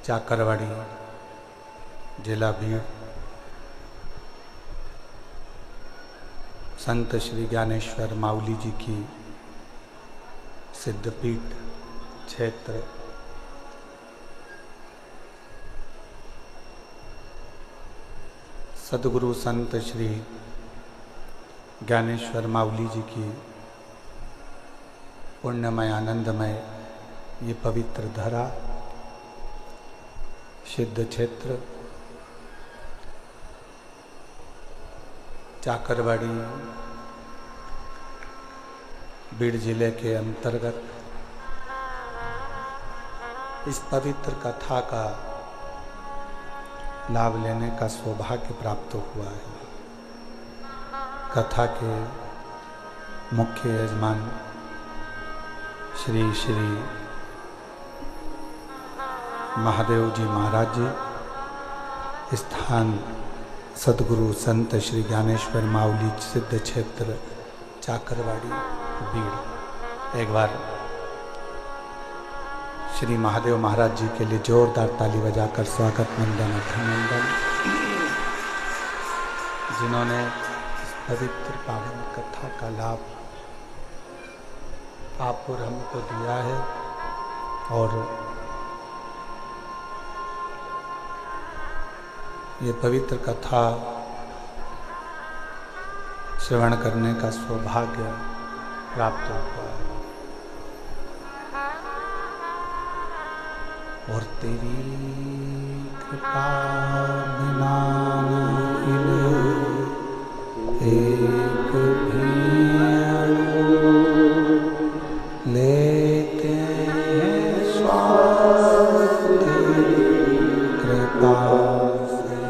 चाकरवाड़ी, जिला भीड़, संत श्री ज्ञानेश्वर माउली जी की सिद्धपीठ क्षेत्र सद्गुरु संत श्री ज्ञानेश्वर माउली जी की पुण्यमय आनंदमय ये पवित्र धरा, सिद्ध क्षेत्र चाकरवाड़ी बीड़ जिले के अंतर्गत इस पवित्र कथा का लाभ लेने का सौभाग्य प्राप्त हुआ है। कथा के मुख्य यजमान श्री श्री महादेव जी महाराज जी, स्थान सद्गुरु संत श्री ज्ञानेश्वर माउली सिद्ध क्षेत्र चाकरवाड़ी बीड़। एक बार श्री महादेव महाराज जी के लिए जोरदार ताली बजाकर स्वागत वंदन अभिनंदन। जिन्होंने इस पवित्र पावन कथा का लाभ आप और हमको दिया है और ये पवित्र कथा श्रवण करने का सौभाग्य प्राप्त हुआ है। और तेरी कृपा बिना एक भी लेते हैं स्वास कृपा से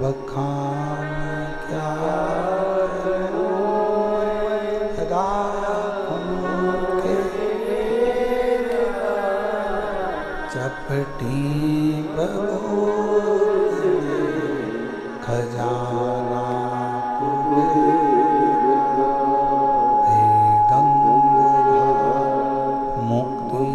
बखान क्या चपटी खजाना मुक्ति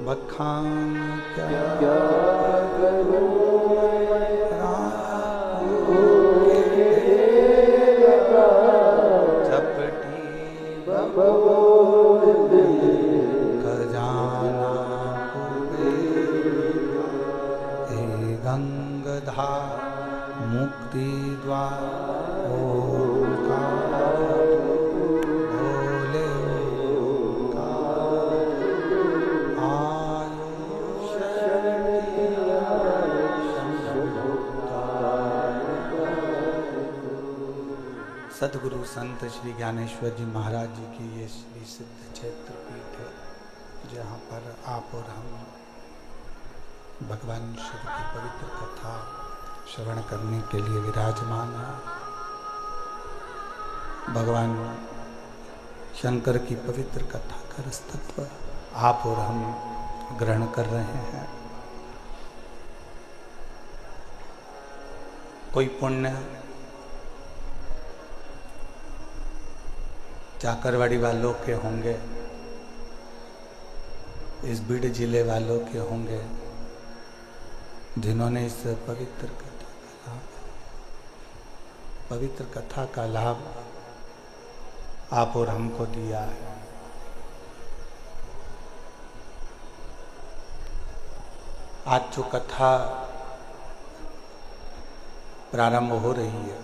बखान क्या चपटी खजाना गंगधार मुक्ति द्वार सद्गुरु संत श्री ज्ञानेश्वर जी महाराज जी की ये श्री सिद्ध क्षेत्र पीठ है, जहाँ पर आप और हम भगवान शिव की पवित्र कथा श्रवण करने के लिए विराजमान है। भगवान शंकर की पवित्र कथा का रसतत्व आप और हम ग्रहण कर रहे हैं। कोई पुण्य चाकरवाड़ी वालों के होंगे, इस बीड़ जिले वालों के होंगे, जिन्होंने इस पवित्र कथा का लाभ आप और हमको दिया है। आज जो कथा प्रारंभ हो रही है,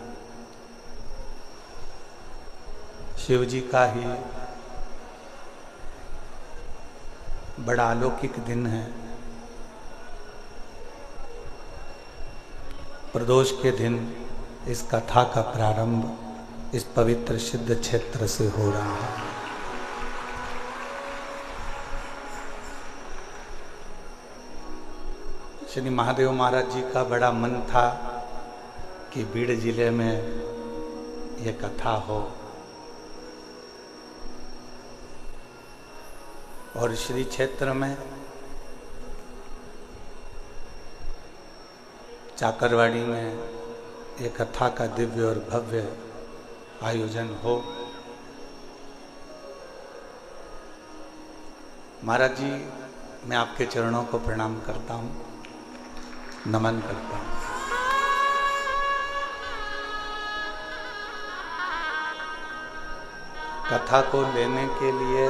शिव जी का ही बड़ा अलौकिक दिन है। प्रदोष के दिन इस कथा का प्रारंभ इस पवित्र सिद्ध क्षेत्र से हो रहा है। श्री महादेव महाराज जी का बड़ा मन था कि बीड़ जिले में ये कथा हो। और श्री क्षेत्र में चाकरवाड़ी में एक कथा का दिव्य और भव्य आयोजन हो। महाराज जी, मैं आपके चरणों को प्रणाम करता हूँ, नमन करता हूँ। कथा को लेने के लिए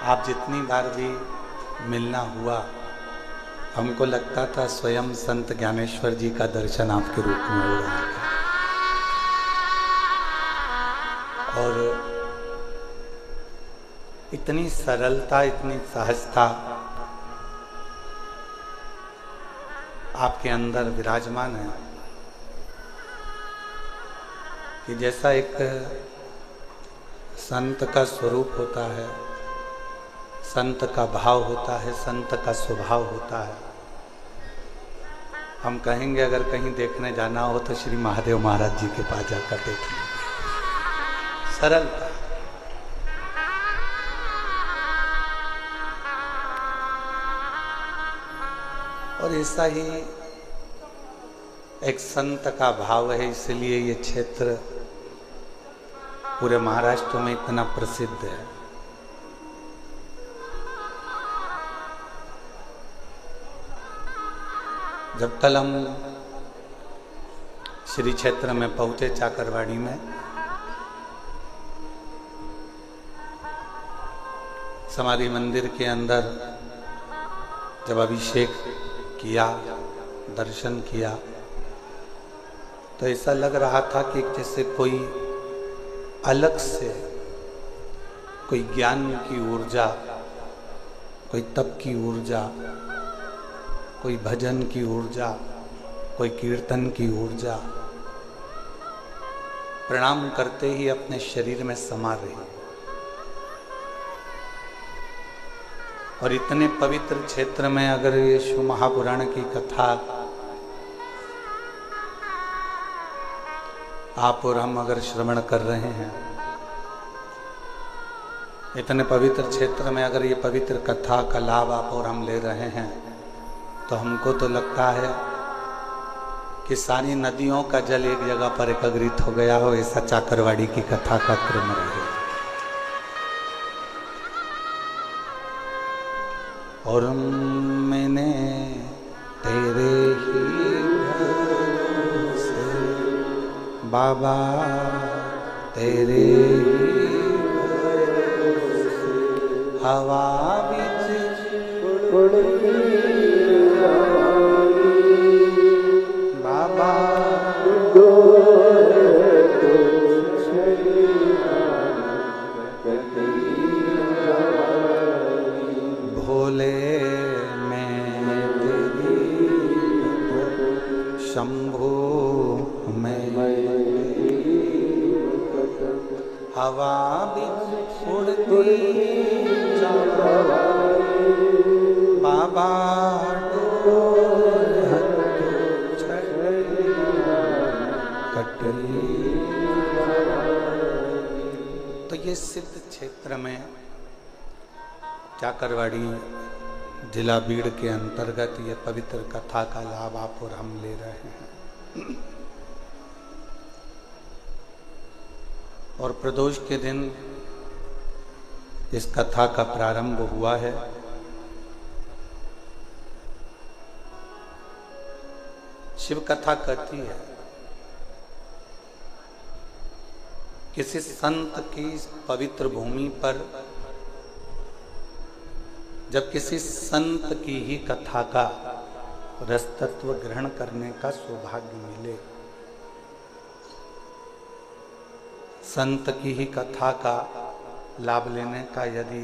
आप जितनी बार भी मिलना हुआ, हमको लगता था स्वयं संत ज्ञानेश्वर जी का दर्शन आपके रूप में हो रहा था। और इतनी सरलता, इतनी सहजता आपके अंदर विराजमान है कि जैसा एक संत का स्वरूप होता है, संत का भाव होता है, संत का स्वभाव होता है। हम कहेंगे अगर कहीं देखने जाना हो तो श्री महादेव महाराज जी के पास जाकर देखिए। सरलता, और ऐसा ही एक संत का भाव है, इसलिए ये क्षेत्र पूरे महाराष्ट्र में इतना प्रसिद्ध है। जब कल हम श्री क्षेत्र में पहुंचे चाकरवाड़ी में, समाधि मंदिर के अंदर जब अभिषेक किया, दर्शन किया, तो ऐसा लग रहा था कि जैसे कोई अलग से कोई ज्ञान की ऊर्जा, कोई तप की ऊर्जा, कोई भजन की ऊर्जा, कोई कीर्तन की ऊर्जा प्रणाम करते ही अपने शरीर में समा रही। और इतने पवित्र क्षेत्र में अगर ये शिव महापुराण की कथा आप और हम अगर श्रवण कर रहे हैं, इतने पवित्र क्षेत्र में अगर ये पवित्र कथा का लाभ आप और हम ले रहे हैं, तो हमको तो लगता है कि सारी नदियों का जल एक जगह पर एकत्रित हो गया हो, ऐसा चाकरवाड़ी की कथा का क्रम रहे। और मैंने तेरे ही भरोसे बाबा, तेरे ही भरोसे हवा बिच उड़ती बाबा भोले में तेरी शंभू में हवा बिच उड़ती बाबा तो ये सिद्ध क्षेत्र में चाकरवाड़ी जिला बीड़ के अंतर्गत ये पवित्र कथा का लाभ आप और हम ले रहे हैं। और प्रदोष के दिन इस कथा का प्रारंभ हुआ है। शिव कथा कहती है किसी संत की पवित्र भूमि पर जब किसी संत की ही कथा का रसतत्व ग्रहण करने का सौभाग्य मिले, संत की ही कथा का लाभ लेने का यदि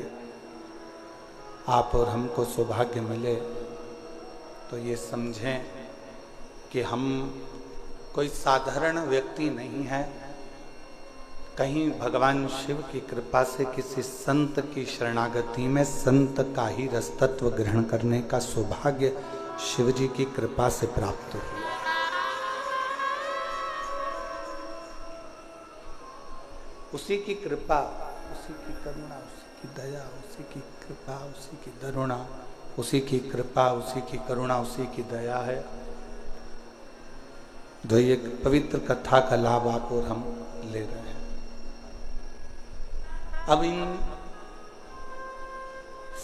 आप और हमको सौभाग्य मिले, तो ये समझें कि हम कोई साधारण व्यक्ति नहीं है। कहीं भगवान शिव की कृपा से किसी संत की शरणागति में संत का ही रसतत्व ग्रहण करने का सौभाग्य शिव जी की कृपा से प्राप्त हुआ। उसी की कृपा उसी की करुणा, उसी की दया, उसी की कृपा, उसी की करुणा, उसी की कृपा, उसी की करुणा, उसी की दया है। जो ये पवित्र कथा का लाभ आप और हम ले रहे हैं। अब इन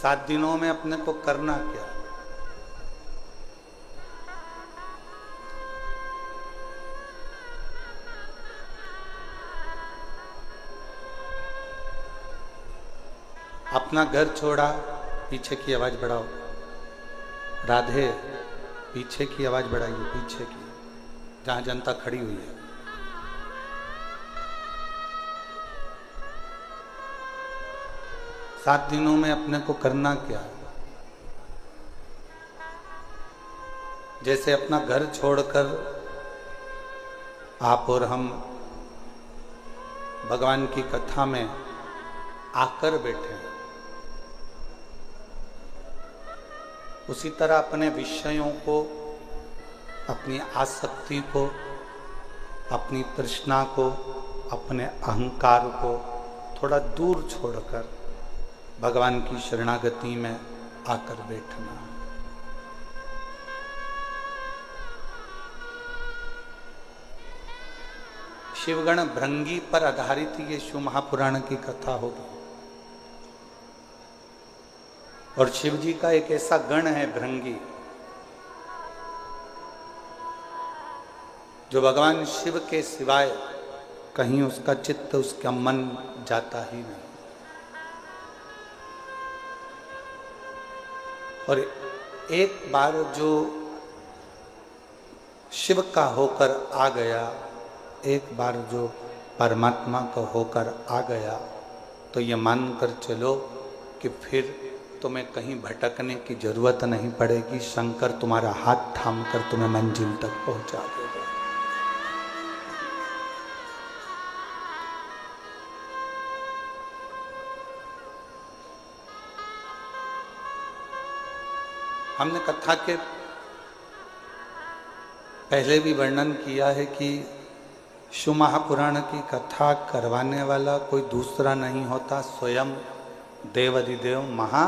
7 दिनों में अपने को करना क्या? अपना घर छोड़ा, पीछे की आवाज बढ़ाओ। राधे, पीछे की आवाज बढ़ाइए, पीछे की, जहां जनता खड़ी हुई है। सात दिनों में अपने को करना क्या है? जैसे अपना घर छोड़कर आप और हम भगवान की कथा में आकर बैठे हैं, उसी तरह अपने विषयों को, अपनी आसक्ति को, अपनी तृष्णा को, अपने अहंकार को थोड़ा दूर छोड़कर भगवान की शरणागति में आकर बैठना। शिवगण भृंगी पर आधारित ये शिव महापुराण की कथा होगी। और शिव जी का एक ऐसा गण है भृंगी, जो भगवान शिव के सिवाय कहीं उसका चित्त, उसका मन जाता ही नहीं। और एक बार जो शिव का होकर आ गया, एक बार जो परमात्मा का होकर आ गया, तो ये मानकर चलो कि फिर तुम्हें कहीं भटकने की जरूरत नहीं पड़ेगी। शंकर तुम्हारा हाथ थामकर तुम्हें मंजिल तक पहुंचा देगा। हमने कथा के पहले भी वर्णन किया है कि शिव महापुराण की कथा करवाने वाला कोई दूसरा नहीं होता, स्वयं देवाधिदेव महा,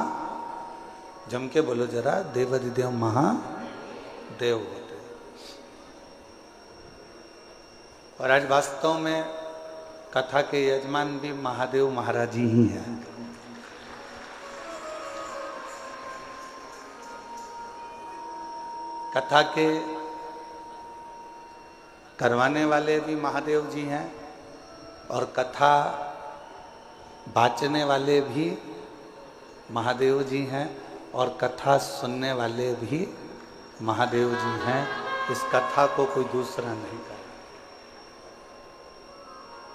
जम के बोलो जरा, देवाधिदेव महादेव होते। और आज वास्तव में कथा के यजमान भी महादेव महाराज ही हैं। कथा के करवाने वाले भी महादेव जी हैं और कथा बाचने वाले भी महादेव जी हैं और कथा सुनने वाले भी महादेव जी हैं। इस कथा को कोई दूसरा नहीं कर।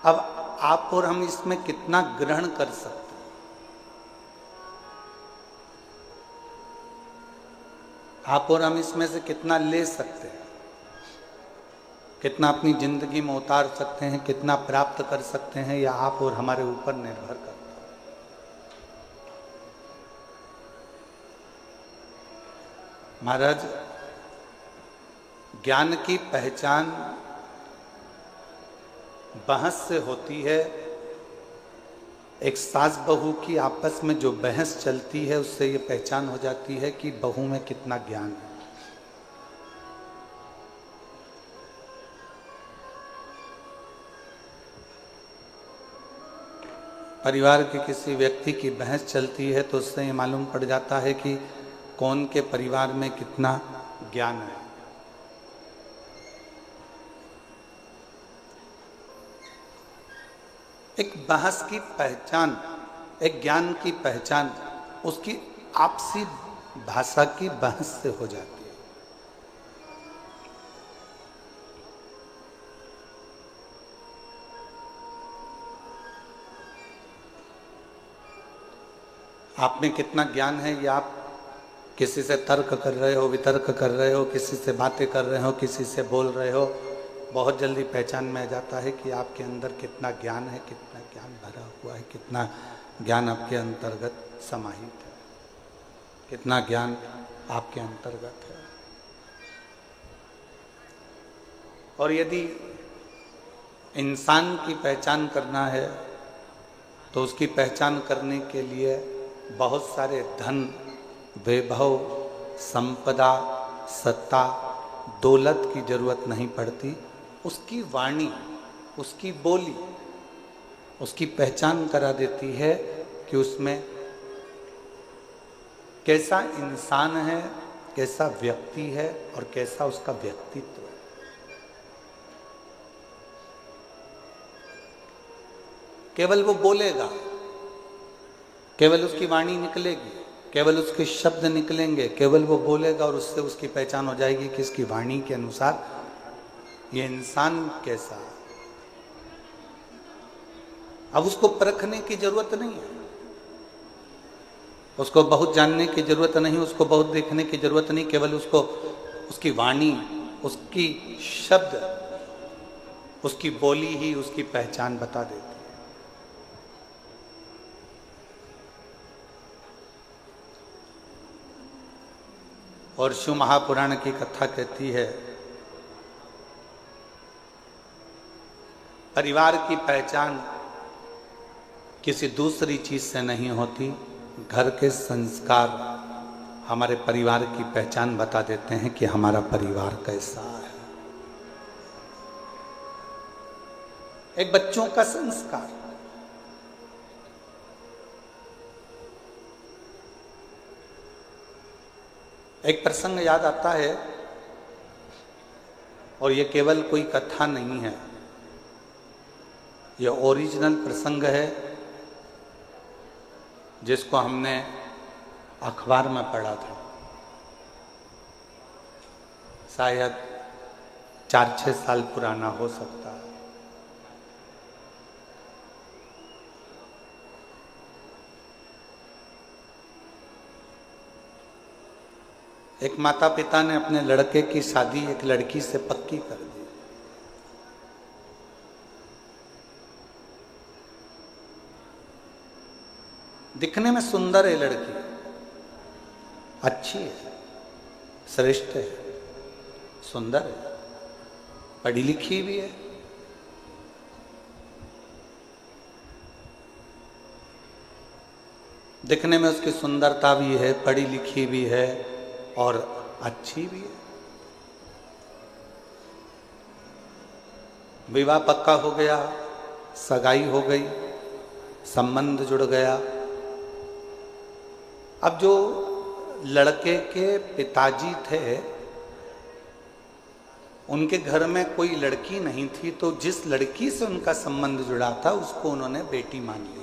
अब आप और हम इसमें कितना ग्रहण कर सकते हैं? आप और हम इसमें से कितना ले सकते हैं? कितना अपनी जिंदगी में उतार सकते हैं, कितना प्राप्त कर सकते हैं, या आप और हमारे ऊपर निर्भर करता है। महाराज, ज्ञान की पहचान बहस से होती है। एक सास बहू की आपस में जो बहस चलती है, उससे ये पहचान हो जाती है कि बहू में कितना ज्ञान है। परिवार के किसी व्यक्ति की बहस चलती है तो उससे ये मालूम पड़ जाता है कि कौन के परिवार में कितना ज्ञान है। एक बहस की पहचान, एक ज्ञान की पहचान उसकी आपसी भाषा की बहस से हो जाती है। आप में कितना ज्ञान है, या आप किसी से तर्क कर रहे हो, वितर्क कर रहे हो, किसी से बातें कर रहे हो, किसी से बोल रहे हो, बहुत जल्दी पहचान में आ जाता है कि आपके अंदर कितना ज्ञान है, कितना ज्ञान भरा हुआ है, कितना ज्ञान आपके अंतर्गत समाहित है, कितना ज्ञान आपके अंतर्गत है। और यदि इंसान की पहचान करना है तो उसकी पहचान करने के लिए बहुत सारे धन, वैभव, संपदा, सत्ता, दौलत की जरूरत नहीं पड़ती। उसकी वाणी, उसकी बोली उसकी पहचान करा देती है कि उसमें कैसा इंसान है, कैसा व्यक्ति है और कैसा उसका व्यक्तित्व है। केवल वो बोलेगा, केवल उसकी वाणी निकलेगी, केवल उसके शब्द निकलेंगे, केवल वो बोलेगा और उससे उसकी पहचान हो जाएगी कि इसकी वाणी के अनुसार ये इंसान कैसा है। अब उसको परखने की जरूरत नहीं है, उसको बहुत जानने की जरूरत नहीं, उसको बहुत देखने की जरूरत नहीं, केवल उसको उसकी वाणी, उसकी शब्द, उसकी बोली ही उसकी पहचान बता देती है। और शिव महापुराण की कथा कहती है, परिवार की पहचान किसी दूसरी चीज से नहीं होती, घर के संस्कार हमारे परिवार की पहचान बता देते हैं कि हमारा परिवार कैसा है। एक बच्चों का संस्कार, एक प्रसंग याद आता है और ये केवल कोई कथा नहीं है, ये ओरिजिनल प्रसंग है जिसको हमने अखबार में पढ़ा था, शायद 4-6 साल पुराना हो सकता है। एक माता पिता ने अपने लड़के की शादी एक लड़की से पक्की कर दी। दिखने में सुंदर है लड़की, अच्छी है, श्रेष्ठ है, सुंदर है, पढ़ी लिखी भी है। दिखने में उसकी सुंदरता भी है, पढ़ी लिखी भी है और अच्छी भी है। विवाह पक्का हो गया, सगाई हो गई, संबंध जुड़ गया। अब जो लड़के के पिताजी थे, उनके घर में कोई लड़की नहीं थी, तो जिस लड़की से उनका संबंध जुड़ा था उसको उन्होंने बेटी मान लिया।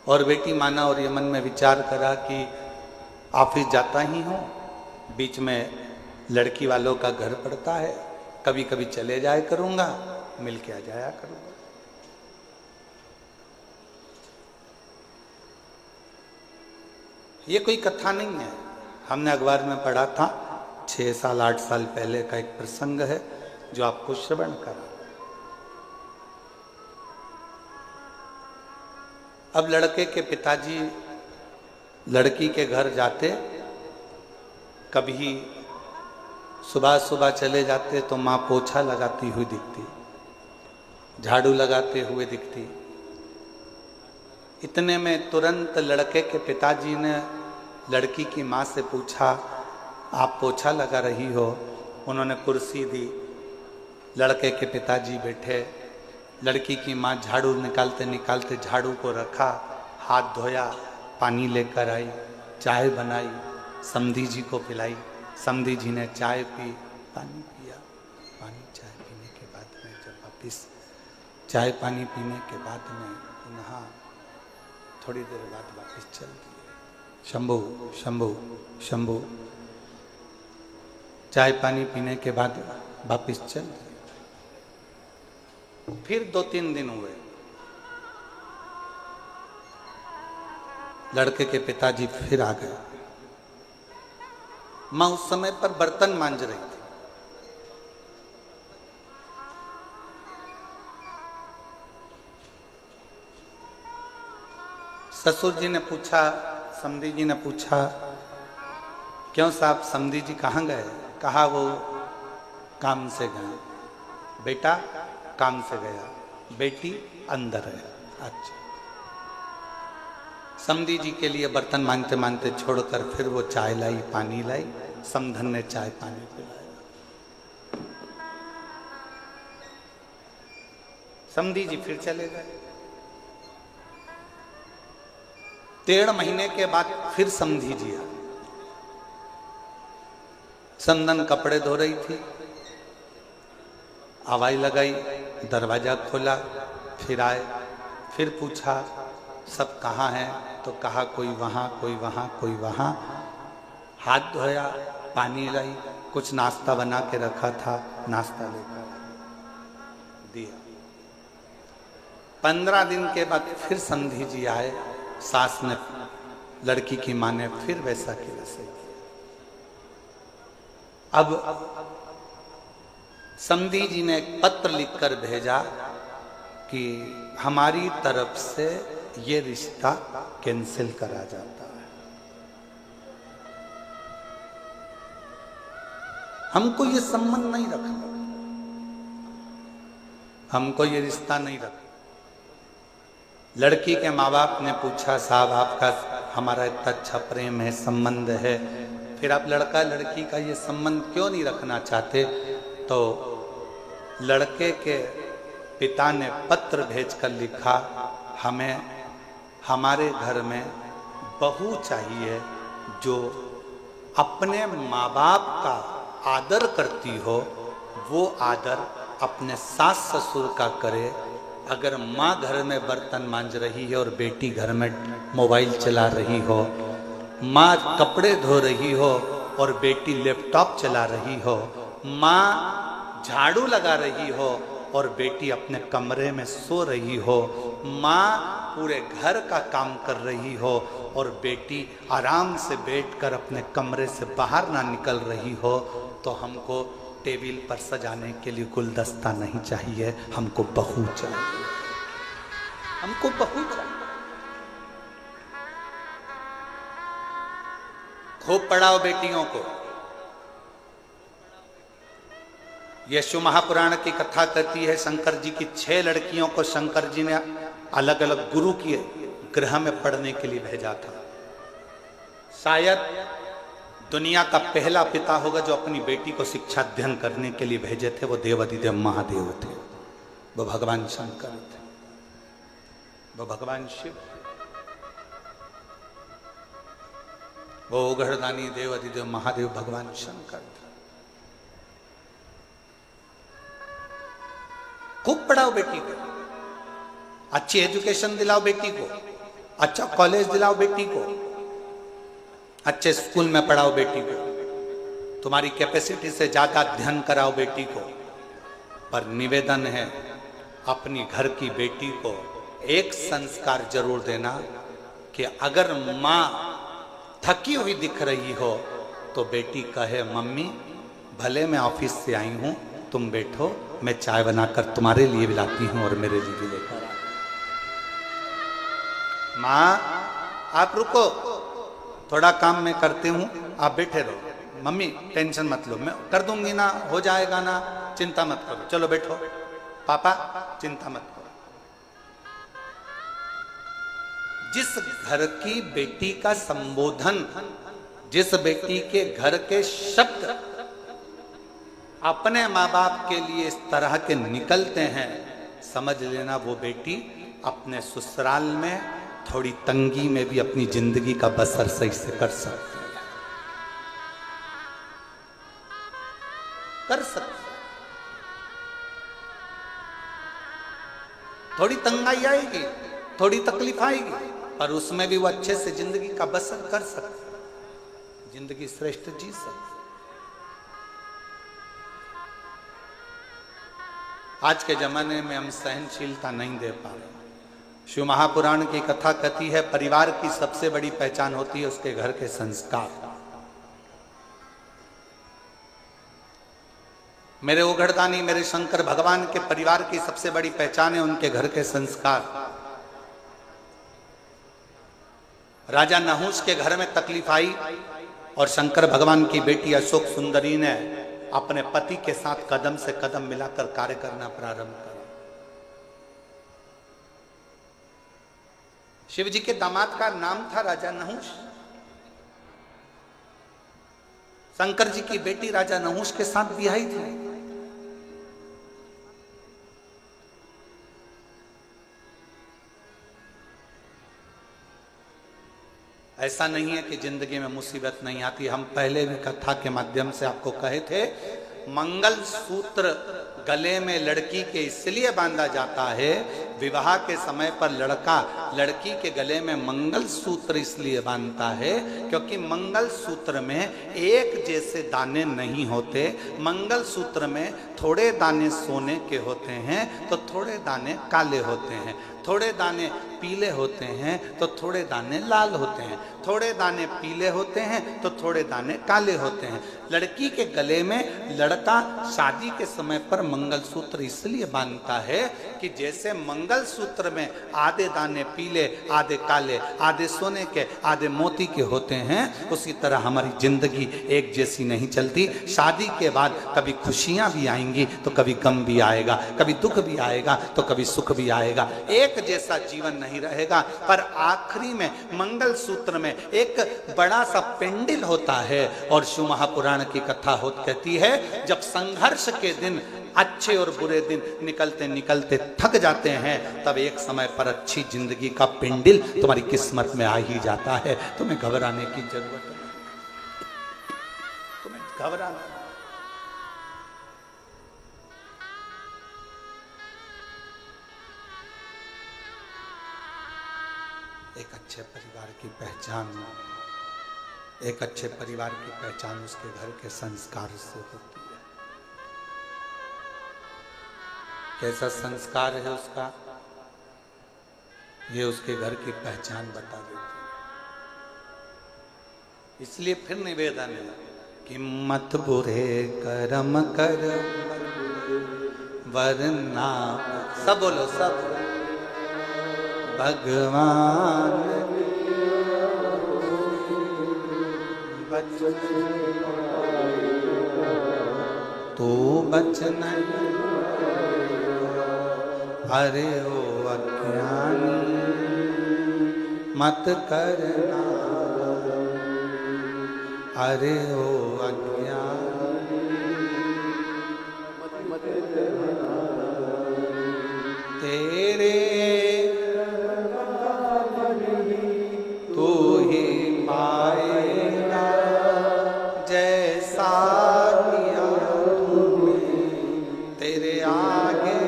और बेटी माना और ये मन में विचार करा कि ऑफिस जाता ही हूँ, बीच में लड़की वालों का घर पड़ता है, कभी कभी चले जाया करूँगा, मिल के आ जाया करूँगा। ये कोई कथा नहीं है, हमने अखबार में पढ़ा था, 6 साल 8 साल पहले का एक प्रसंग है जो आपको श्रवण करा। अब लड़के के पिताजी लड़की के घर जाते, कभी सुबह सुबह चले जाते तो माँ पोछा लगाती हुई दिखती, झाड़ू लगाते हुए दिखती। इतने में तुरंत लड़के के पिताजी ने लड़की की माँ से पूछा, आप पोछा लगा रही हो? उन्होंने कुर्सी दी, लड़के के पिताजी बैठे, लड़की की माँ झाड़ू निकालते निकालते झाड़ू को रखा, हाथ धोया, पानी लेकर आई, चाय बनाई, समधी जी को पिलाई, समधी जी ने चाय पी, पानी पिया। पानी चाय पीने के बाद में जब वापिस चाय पानी पीने के बाद में पुनः थोड़ी देर बाद वापस चल दिए। शंभू शंभू शंभू, चाय पानी पीने के बाद वापस चल दिए। फिर 2-3 दिन हुए, लड़के के पिताजी फिर आ गए। माँ उस समय पर बर्तन मांज रही थी। ससुर जी ने पूछा, समधी जी ने पूछा, क्यों साहब समधी जी कहाँ गए? कहा वो काम से गए। बेटा काम से गया, बेटी अंदर है। अच्छा, समधी जी के लिए बर्तन मांगते मांगते छोड़कर फिर वो चाय लाई, पानी लाई, समधन ने चाय पानी पिलाया। समधी जी फिर चले गए। 1.5 महीने के बाद फिर समधी जी आ। समधन कपड़े धो रही थी, आवाज लगाई, दरवाजा खोला, फिर आए, फिर पूछा सब कहाँ हैं? तो कहा कोई वहाँ, कोई वहाँ, कोई वहाँ। हाथ धोया, पानी लाई, कुछ नाश्ता बना के रखा था, नाश्ता लेकर दिया। 15 दिन के बाद फिर समधी जी आए। सास ने, लड़की की माँ ने फिर वैसा के वैसे किया। अब समधी जी ने एक पत्र लिखकर भेजा कि हमारी तरफ से ये रिश्ता कैंसिल करा जाता है, हमको ये संबंध नहीं रखना, हमको ये रिश्ता नहीं रखना। लड़की के माँ बाप ने पूछा साहब आपका हमारा इतना अच्छा प्रेम है, संबंध है, फिर आप लड़का लड़की का ये संबंध क्यों नहीं रखना चाहते? तो लड़के के पिता ने पत्र भेजकर लिखा, हमें हमारे घर में बहू चाहिए जो अपने माँ बाप का आदर करती हो, वो आदर अपने सास ससुर का करे। अगर माँ घर में बर्तन मांज रही है और बेटी घर में मोबाइल चला रही हो, माँ कपड़े धो रही हो और बेटी लैपटॉप चला रही हो, माँ झाड़ू लगा रही हो और बेटी अपने कमरे में सो रही हो, माँ पूरे घर का काम कर रही हो और बेटी आराम से बैठकर अपने कमरे से बाहर ना निकल रही हो, तो हमको टेबल पर सजाने के लिए गुलदस्ता नहीं चाहिए, हमको बहू चाहिए, हमको बहू चाहिए। खूब पढ़ाओ बेटियों को। यशु महापुराण की कथा कहती है, शंकर जी की 6 लड़कियों को शंकर जी ने अलग अलग गुरु के गृह में पढ़ने के लिए भेजा था। शायद दुनिया का पहला पिता होगा जो अपनी बेटी को शिक्षा अध्ययन करने के लिए भेजे थे, वो देवाधिदेव महादेव थे, वो भगवान शंकर थे, वो भगवान शिव, वो ओघड़दानी देवाधिदेव महादेव भगवान शंकर थे। खूब पढ़ाओ बेटी को, अच्छी एजुकेशन दिलाओ बेटी को, अच्छा कॉलेज दिलाओ बेटी को, अच्छे स्कूल में पढ़ाओ बेटी को, तुम्हारी कैपेसिटी से ज्यादा अध्ययन कराओ बेटी को। पर निवेदन है, अपनी घर की बेटी को एक संस्कार जरूर देना कि अगर माँ थकी हुई दिख रही हो तो बेटी कहे, मम्मी भले मैं ऑफिस से आई हूं, तुम बैठो, मैं चाय बनाकर तुम्हारे लिए भी लाती हूं और मेरे लिए भी लेकर आ। माँ आप रुको, थोड़ा काम मैं करती हूँ, आप बैठे रहो, मम्मी टेंशन मत लो, मैं कर दूंगी ना, हो जाएगा ना, चिंता मत करो, चलो बैठो, पापा चिंता मत करो। जिस घर की बेटी का संबोधन, जिस बेटी के घर के शब्द अपने माँ बाप के लिए इस तरह के निकलते हैं, समझ लेना वो बेटी अपने ससुराल में थोड़ी तंगी में भी अपनी जिंदगी का बसर सही से कर सकती है, कर सकती। थोड़ी तंगाई आएगी, थोड़ी तकलीफ आएगी, पर उसमें भी वो अच्छे से जिंदगी का बसर कर सकती, जिंदगी श्रेष्ठ जी सकती। आज के जमाने में हम सहनशीलता नहीं दे पा रहे। शिव महापुराण की कथा कहती है, परिवार की सबसे बड़ी पहचान होती है उसके घर के संस्कार। मेरे ओघड़दानी, मेरे शंकर भगवान के परिवार की सबसे बड़ी पहचान है उनके घर के संस्कार। राजा नहुष के घर में तकलीफ आई और शंकर भगवान की बेटी अशोक सुंदरी ने अपने पति के साथ कदम से कदम मिलाकर कार्य करना प्रारंभ करा। शिव जी के दामाद का नाम था राजा नहुष। शंकर जी की बेटी राजा नहुष के साथ ब्याही थी। ऐसा नहीं है कि जिंदगी में मुसीबत नहीं आती। हम पहले भी कथा के माध्यम से आपको कहे थे, मंगल सूत्र गले में लड़की के इसलिए बांधा जाता है, विवाह के समय पर लड़का लड़की के गले में मंगल सूत्र इसलिए बांधता है क्योंकि मंगल सूत्र में एक जैसे दाने नहीं होते। मंगल सूत्र में थोड़े दाने सोने के होते हैं तो थोड़े दाने काले होते हैं, थोड़े दाने पीले होते हैं तो थोड़े दाने लाल होते हैं, थोड़े दाने पीले होते हैं तो थोड़े दाने काले होते हैं। लड़की के गले में लड़का शादी के समय पर मंगलसूत्र इसलिए बांधता है कि जैसे मंगलसूत्र में आधे दाने पीले, आधे काले, आधे सोने के, आधे मोती के होते हैं, उसी तरह हमारी जिंदगी एक जैसी नहीं चलती। शादी के बाद कभी खुशियां भी आएंगी तो कभी गम भी आएगा, कभी दुख भी आएगा तो कभी सुख भी आएगा। एक जैसा जीवन नहीं रहेगा। पर आखिरी में मंगल सूत्र में एक बड़ा सा पेंडिल होता है और शिव महापुराण की कथा होती कहती है, जब संघर्ष के दिन, अच्छे और बुरे दिन निकलते निकलते थक जाते हैं, तब एक समय पर अच्छी जिंदगी का पेंडिल तुम्हारी किस्मत में आ ही जाता है। तुम्हें घबराने की जरूरत नहीं, तुम्हें घबराना। एक अच्छे परिवार की पहचान, एक अच्छे परिवार की पहचान उसके घर के संस्कार से होती है। कैसा संस्कार है उसका, ये उसके घर की पहचान बता देती है। इसलिए फिर निवेदन है कि मत बुरे कर्म कर वरना, सब बोलो सब, भगवान तू बच नहीं, अरे ओ अज्ञानी मत करना, अरे ओ अज्ञानी तेरे तू ही पाएगा जैसा किया तूने, तेरे आगे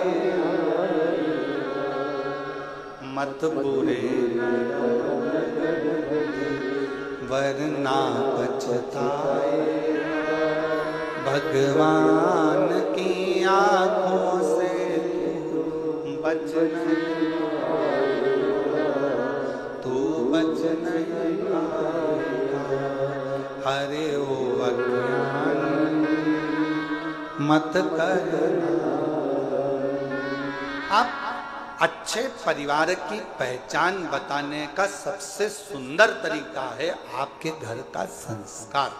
मत बुरे वरना पछताए, भगवान की आंखों से बच नहीं, तू बच नहीं पाएगा, अरे ओ अज्ञानी मत करना। अब अच्छे परिवार की पहचान बताने का सबसे सुंदर तरीका है आपके घर का संस्कार।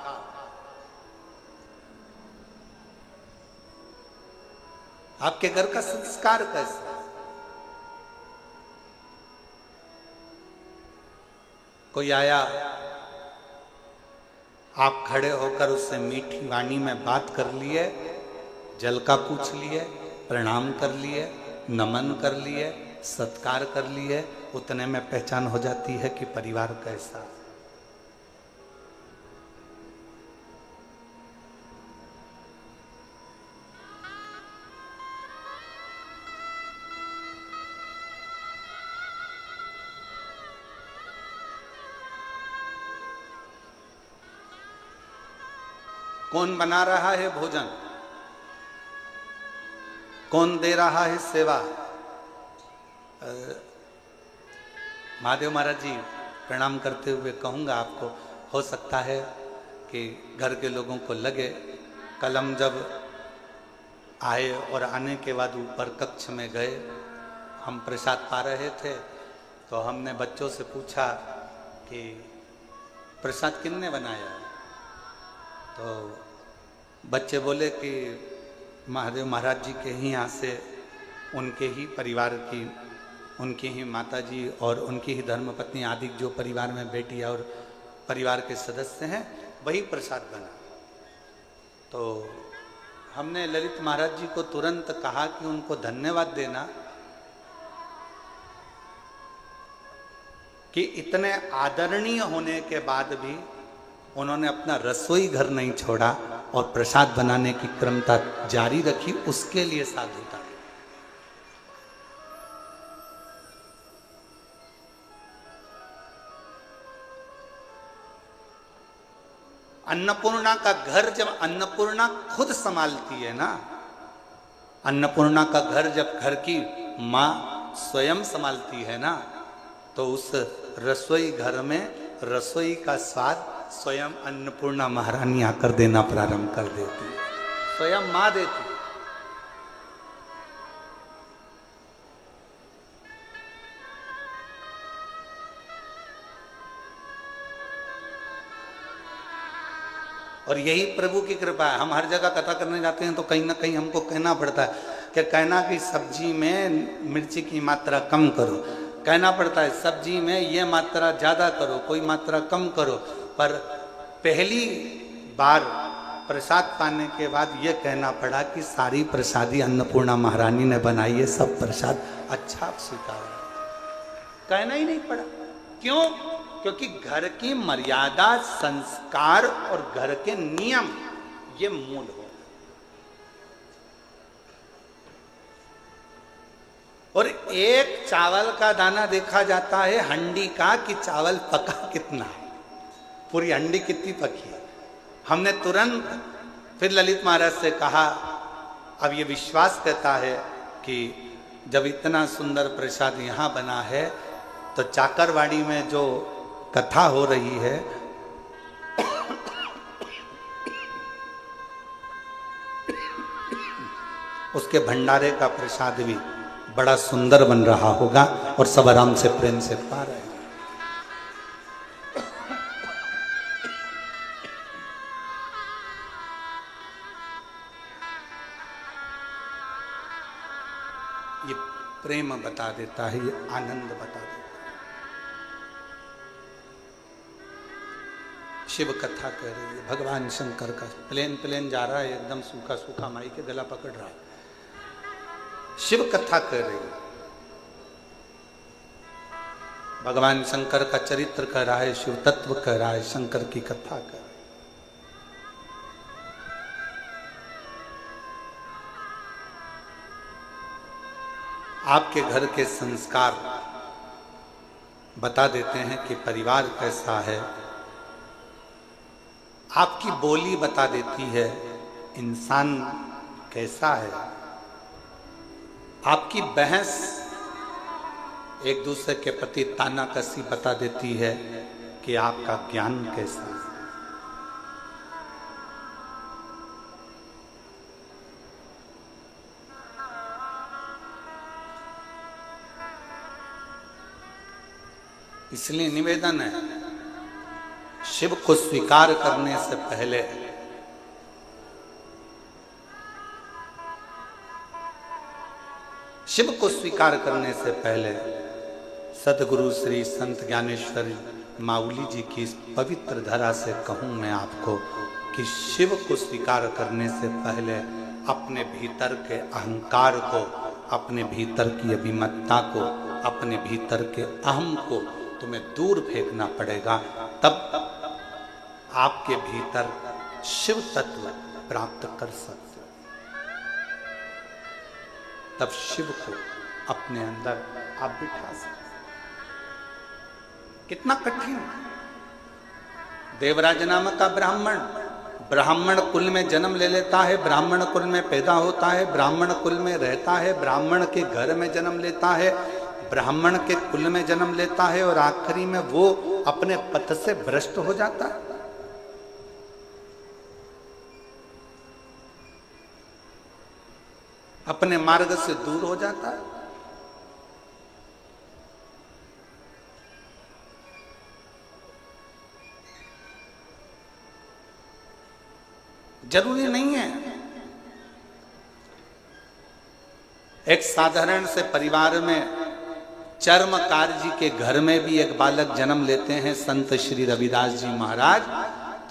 आपके घर का संस्कार कैसा? कोई आया, आप खड़े होकर उससे मीठी वाणी में बात कर लिए, जल का पूछ लिए, प्रणाम कर लिए, नमन कर लिए, सत्कार कर लिए, उतने में पहचान हो जाती है कि परिवार कैसा। कौन बना रहा है भोजन, कौन दे रहा है सेवा। महादेव महाराज जी प्रणाम करते हुए कहूँगा आपको, हो सकता है कि घर के लोगों को लगे, कल हम जब आए और आने के बाद ऊपर कक्ष में गए, हम प्रसाद पा रहे थे तो हमने बच्चों से पूछा कि प्रसाद किसने बनाया, तो बच्चे बोले कि महादेव महाराज जी के ही यहाँ से, उनके ही परिवार की उनकी ही माता जी और उनकी ही धर्मपत्नी आदि जो परिवार में बेटी और परिवार के सदस्य हैं, वही प्रसाद बना। तो हमने ललित महाराज जी को तुरंत कहा कि उनको धन्यवाद देना कि इतने आदरणीय होने के बाद भी उन्होंने अपना रसोई घर नहीं छोड़ा और प्रसाद बनाने की क्रमता जारी रखी। उसके लिए साधुता। अन्नपूर्णा का घर जब अन्नपूर्णा खुद संभालती है ना, अन्नपूर्णा का घर जब घर की माँ स्वयं संभालती है ना, तो उस रसोई घर में रसोई का स्वाद स्वयं अन्नपूर्णा महारानी आकर देना प्रारंभ कर देती है, स्वयं माँ देती। और यही प्रभु की कृपा है। हम हर जगह कथा करने जाते हैं तो कहीं ना कहीं हमको कहना पड़ता है कि कहना कि सब्जी में मिर्ची की मात्रा कम करो, कहना पड़ता है सब्जी में ये मात्रा ज़्यादा करो, कोई मात्रा कम करो। पर पहली बार प्रसाद पाने के बाद ये कहना पड़ा कि सारी प्रसादी अन्नपूर्णा महारानी ने बनाई है, सब प्रसाद अच्छा स्वीकार। कहना ही नहीं पड़ा। क्यों? क्योंकि घर की मर्यादा, संस्कार और घर के नियम ये मूल हो। और एक चावल का दाना देखा जाता है हंडी का कि चावल पका कितना है, पूरी हंडी कितनी पकी है। हमने तुरंत फिर ललित महाराज से कहा, अब ये विश्वास कहता है कि जब इतना सुंदर प्रसाद यहाँ बना है तो चाकरवाड़ी में जो कथा हो रही है उसके भंडारे का प्रसाद भी बड़ा सुंदर बन रहा होगा और सब आराम से प्रेम से पा रहे हैं। ये प्रेम बता देता है, ये आनंद बता देता है। शिव कथा कह रही है, भगवान शंकर का प्लेन जा रहा है, एकदम सूखा सूखा माई के गला पकड़ रहा है। शिव कथा कह रही है, भगवान शंकर का चरित्र कह रहा है, शिव तत्व कह रहा है, शंकर की कथा कह रहा है। आपके घर के संस्कार बता देते हैं कि परिवार कैसा है। आपकी बोली बता देती है इंसान कैसा है। आपकी बहस एक दूसरे के प्रति तानाकसी बता देती है कि आपका ज्ञान कैसा है। इसलिए निवेदन है, शिव को स्वीकार करने से पहले शिव को स्वीकार करने से पहले सदगुरु श्री संत ज्ञानेश्वर माउली जी की इस पवित्र धरा से कहूं मैं आपको कि शिव को स्वीकार करने से पहले अपने भीतर के अहंकार को, अपने भीतर की अभिमत्ता को, अपने भीतर के अहम को तुम्हें दूर फेंकना पड़ेगा। तब आपके भीतर शिव तत्व प्राप्त कर सकते हो। तब शिव को अपने अंदर आप बिठा सकते। कितना कठिन। देवराज नामक का ब्राह्मण कुल में जन्म ले लेता है, ब्राह्मण कुल में पैदा होता है, ब्राह्मण कुल में रहता है, ब्राह्मण के घर में जन्म लेता है, ब्राह्मण के कुल में जन्म लेता है और आखिरी में वो अपने पथ से भ्रष्ट हो जाता है। अपने मार्ग से दूर हो जाता है। जरूरी नहीं है एक साधारण से परिवार में चर्मकार जी के घर में भी एक बालक जन्म लेते हैं संत श्री रविदास जी महाराज।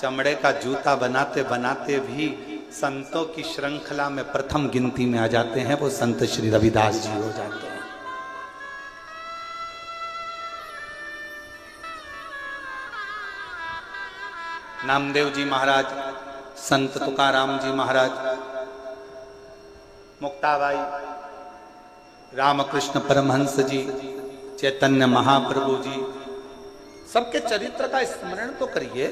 चमड़े का जूता बनाते बनाते भी संतों की श्रृंखला में प्रथम गिनती में आ जाते हैं, वो संत श्री रविदास जी हो जाते हैं। नामदेव जी महाराज, संत तुकाराम जी महाराज, मुक्ताबाई, रामकृष्ण परमहंस जी, चैतन्य महाप्रभु जी, सबके चरित्र का स्मरण तो करिए।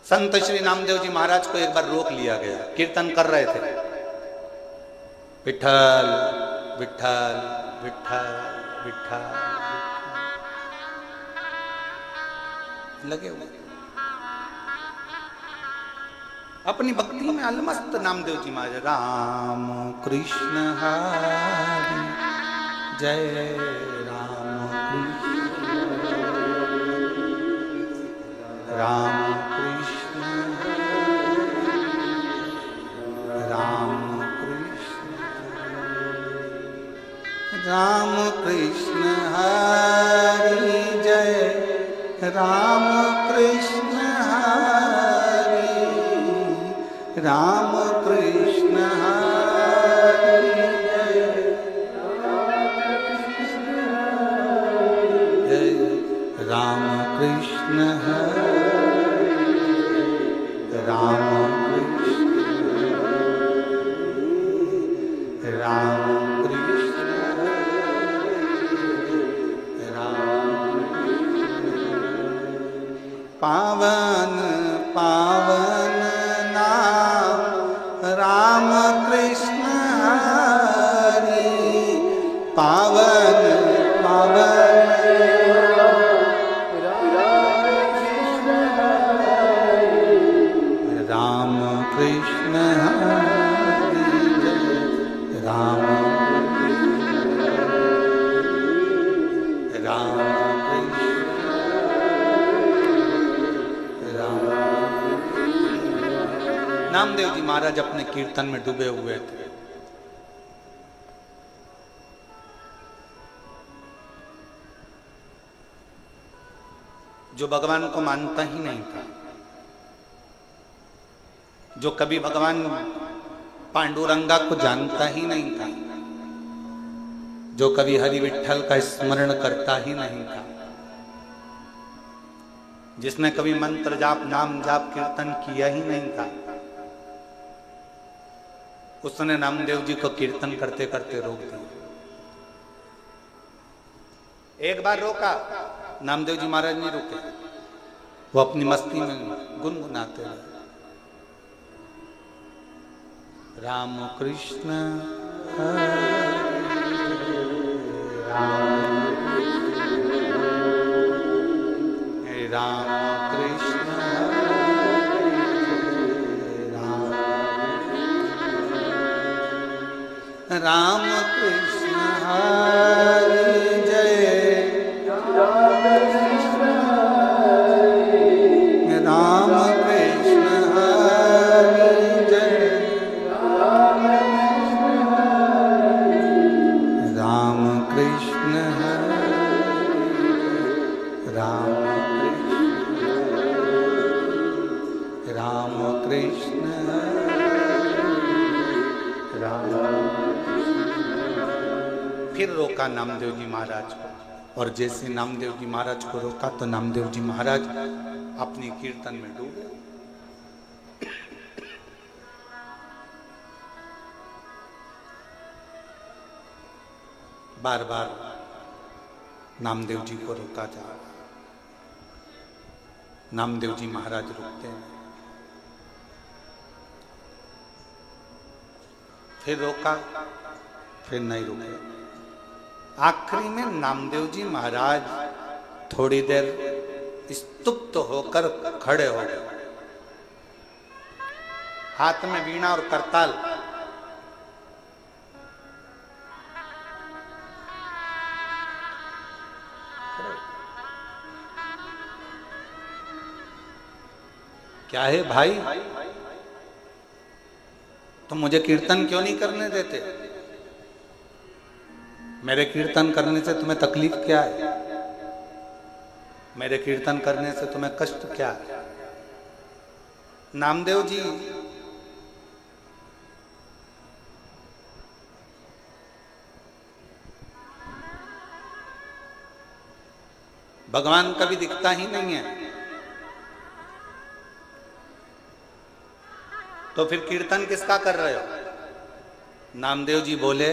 संत श्री नामदेव जी महाराज को एक बार रोक लिया गया, कीर्तन कर रहे थे, विठल विठल विठल विठल लगे हुए, अपनी भक्ति में अलमस्त नामदेव जी महाराज राम कृष्ण हरि जय राम कृष्ण राम कृष्ण राम कृष्ण राम कृष्ण हरि जय राम कृष्ण हरि राम कृष्ण हरि जय राम कृष्ण हरि राम कृष्ण राम कृष्ण राम पावन पावन नाम राम कृष्ण हरि पावन पावन राम कृष्ण हरि जय राम राम नामदेव जी महाराज अपने कीर्तन में डूबे हुए थे। जो भगवान को मानता ही नहीं था, जो कभी भगवान पांडुरंगा को जानता ही नहीं था, जो कभी हरि विठ्ठल का स्मरण करता ही नहीं था, जिसने कभी मंत्र जाप नाम जाप कीर्तन किया ही नहीं था, उसने नामदेव जी को कीर्तन करते करते रोक दिया। एक बार रोका, नामदेव जी महाराज नहीं रुके, वो अपनी मस्ती में गुनगुनाते रहे, राम कृष्ण राम कृष्ण राम कृष्ण हरि जय राम कृष्ण हरि जय राम कृष्ण राम कृष्ण फिर रोका नामदेव जी महाराज को, और जैसे नामदेव जी महाराज को रोका तो नामदेव जी महाराज अपनी कीर्तन में डूबे। बार बार नामदेव जी को रोका जा रहा, नामदेव जी महाराज रुकते हैं, फिर रोका, फिर नहीं रुके। आखिरी में नामदेव जी महाराज थोड़ी देर स्तुप्त होकर खड़े हो गए, हाथ में वीणा और करताल, क्या है भाई, तुम मुझे कीर्तन क्यों नहीं करने देते? मेरे कीर्तन करने से तुम्हें तकलीफ क्या है? मेरे कीर्तन करने से तुम्हें कष्ट क्या है? नामदेव जी भगवान कभी दिखता ही नहीं है, तो फिर कीर्तन किसका कर रहे हो? नामदेव जी बोले,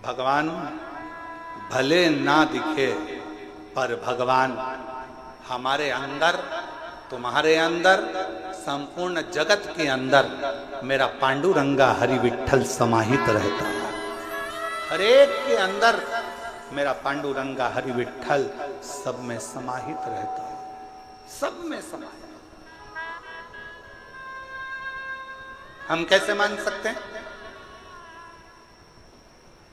भगवान भले ना दिखे पर भगवान हमारे अंदर, तुम्हारे अंदर, संपूर्ण जगत के अंदर मेरा पांडुरंगा हरि विठ्ठल समाहित रहता है। हर एक के अंदर मेरा पांडुरंगा हरि विठ्ठल सब में समाहित रहता है, सब में समाहित। हम कैसे मान सकते हैं?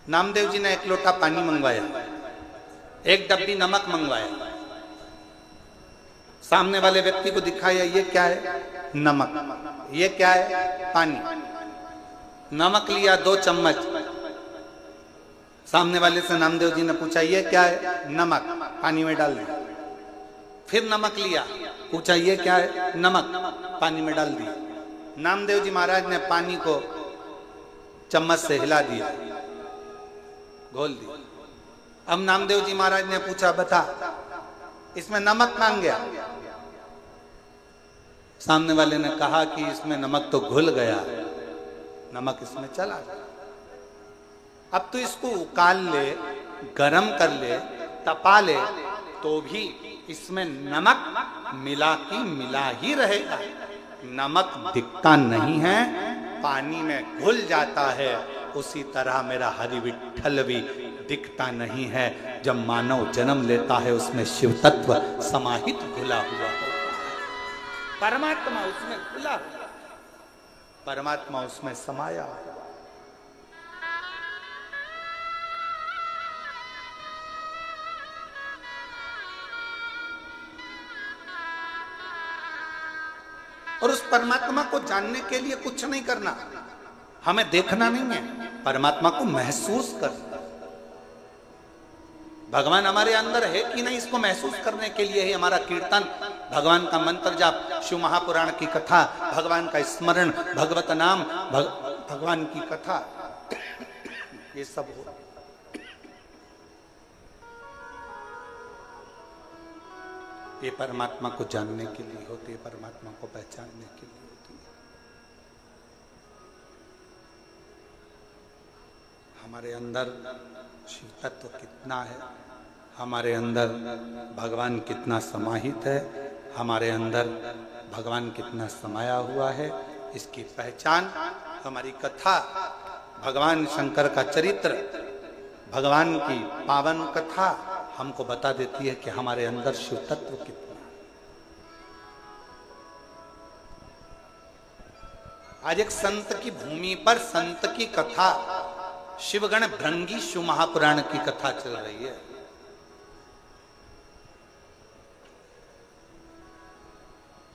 नामदेव जी ने एक लोटा पानी मंगवाया, एक डब्बी नमक मंगवाया, सामने वाले व्यक्ति को दिखाया, ये क्या है? नमक। ये क्या है? पानी। नमक लिया 2 चम्मच, सामने वाले से नामदेव जी ने पूछा, ये क्या है? नमक। पानी में डाल दिया। फिर नमक लिया, पूछा, ये क्या है? नमक। पानी में डाल दिया। नामदेव जी महाराज ने पानी को चम्मच से हिला दिया, घोल दिया। अब नामदेव जी महाराज ने पूछा, बता इसमें नमक मांग गया? सामने वाले ने कहा कि इसमें नमक तो घुल गया, नमक इसमें चला गया। अब तो इसको उकाल ले, गरम कर ले, तपा ले, तो भी इसमें नमक मिला की मिला ही रहेगा। नमक दिखता नहीं है, पानी में घुल जाता है। उसी तरह मेरा हरि विठ्ठल भी दिखता नहीं है। जब मानव जन्म लेता है उसमें शिव तत्व समाहित घुला हुआ होता है। परमात्मा उसमें घुला हुआ, परमात्मा उसमें समाया। और उस परमात्मा को जानने के लिए कुछ नहीं करना, हमें देखना नहीं है, परमात्मा को महसूस करना। भगवान हमारे अंदर है कि नहीं, इसको महसूस करने के लिए ही हमारा कीर्तन, भगवान का मंत्र जाप, शिव महापुराण की कथा, भगवान का स्मरण, भगवत नाम, भगवान की कथा, ये सब हो। ये परमात्मा को जानने के लिए होती है, परमात्मा को पहचानने के लिए होती है। हमारे अंदर शिव तत्व कितना है, हमारे अंदर भगवान कितना समाहित है, हमारे अंदर भगवान कितना समाया हुआ है, इसकी पहचान हमारी कथा, भगवान शंकर का चरित्र, भगवान की पावन कथा हमको बता देती है कि हमारे अंदर शिव तत्व कितना है। आज एक संत की भूमि पर संत की कथा, शिवगण भृंगी शिव महापुराण की कथा चल रही है।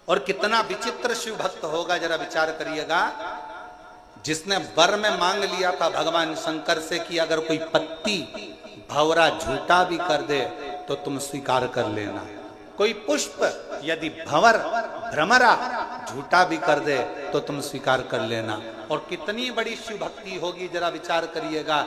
और कितना विचित्र शिव भक्त होगा, जरा विचार करिएगा, जिसने वर में मांग लिया था भगवान शंकर से कि अगर कोई पत्ती भंवरा झूठा भी कर दे तो तुम स्वीकार कर लेना, कोई पुष्प यदि भंवर भ्रमरा झूठा भी कर दे तो तुम स्वीकार कर लेना। और कितनी बड़ी शिव भक्ति होगी, जरा विचार करिएगा।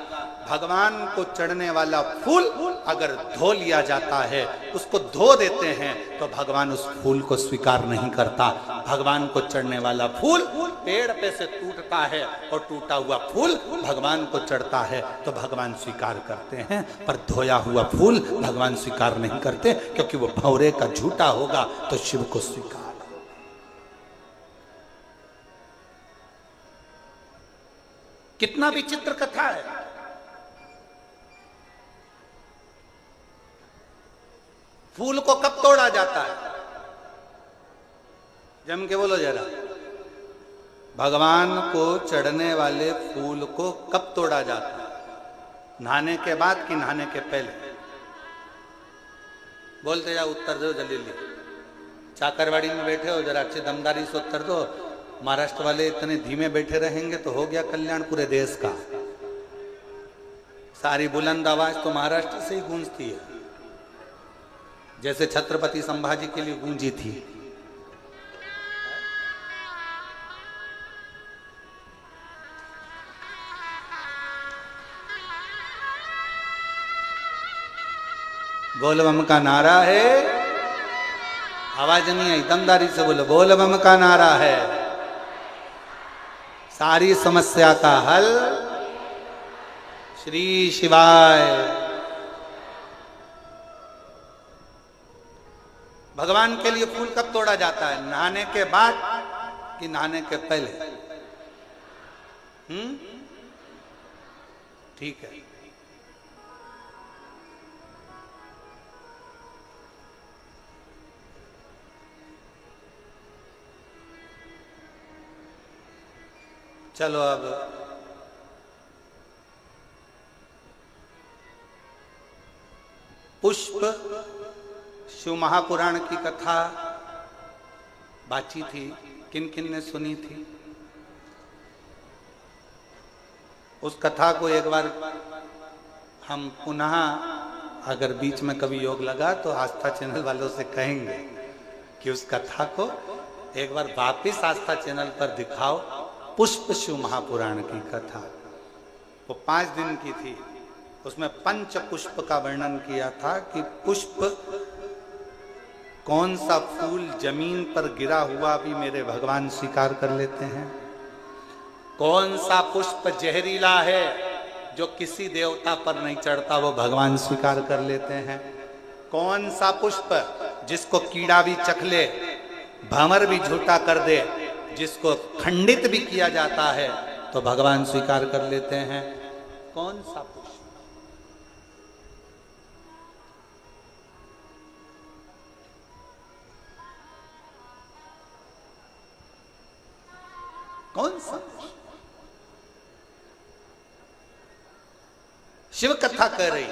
भगवान को चढ़ने वाला फूल अगर धो लिया जाता है, उसको धो देते हैं, तो भगवान उस फूल को स्वीकार नहीं करता। भगवान को चढ़ने वाला फूल पेड़ पे से टूटता है और टूटा हुआ फूल भगवान को चढ़ता है तो भगवान स्वीकार करते हैं, पर धोया हुआ फूल भगवान स्वीकार नहीं करते, क्योंकि वो भंवरे का झूठा होगा तो शिव को स्वीकार। कितना विचित्र कथा है। फूल को कब तोड़ा जाता है? जम के बोलो जरा। भगवान को चढ़ने वाले फूल को कब तोड़ा जाता है? नहाने के बाद कि नहाने के पहले? बोलते जाओ, उत्तर दो जल्दी। चाकरवाड़ी में बैठे हो, जरा अच्छे दमदारी से उत्तर दो। महाराष्ट्र वाले इतने धीमे बैठे रहेंगे तो हो गया कल्याण पूरे देश का। सारी बुलंद आवाज तो महाराष्ट्र से ही गूंजती है, जैसे छत्रपति संभाजी के लिए गूंजी थी। बोल बम का नारा है, आवाज नहीं आई, दमदारी से बोलो। बोल बम का नारा है, सारी समस्या का हल श्री शिवाय। भगवान के लिए फूल कब तोड़ा जाता है? नहाने के बाद कि नहाने के पहले? ठीक है। चलो अब पुष्प शिव महापुराण की कथा बाची थी, किन किन ने सुनी थी? उस कथा को एक बार हम पुनः, अगर बीच में कभी योग लगा तो आस्था चैनल वालों से कहेंगे कि उस कथा को एक बार वापिस आस्था चैनल पर दिखाओ। पुष्प शिव महापुराण की कथा वो 5 दिन की थी। उसमें पंच पुष्प का वर्णन किया था कि पुष्प, कौन सा फूल जमीन पर गिरा हुआ भी मेरे भगवान स्वीकार कर लेते हैं, कौन सा पुष्प जहरीला है जो किसी देवता पर नहीं चढ़ता वो भगवान स्वीकार कर लेते हैं, कौन सा पुष्प जिसको कीड़ा भी चख ले, भंवर भी झूठा कर दे, जिसको खंडित भी किया जाता है तो भगवान स्वीकार कर लेते हैं। कौन सा पुष्प? कौन सा पुष्प? शिव कथा कह रही,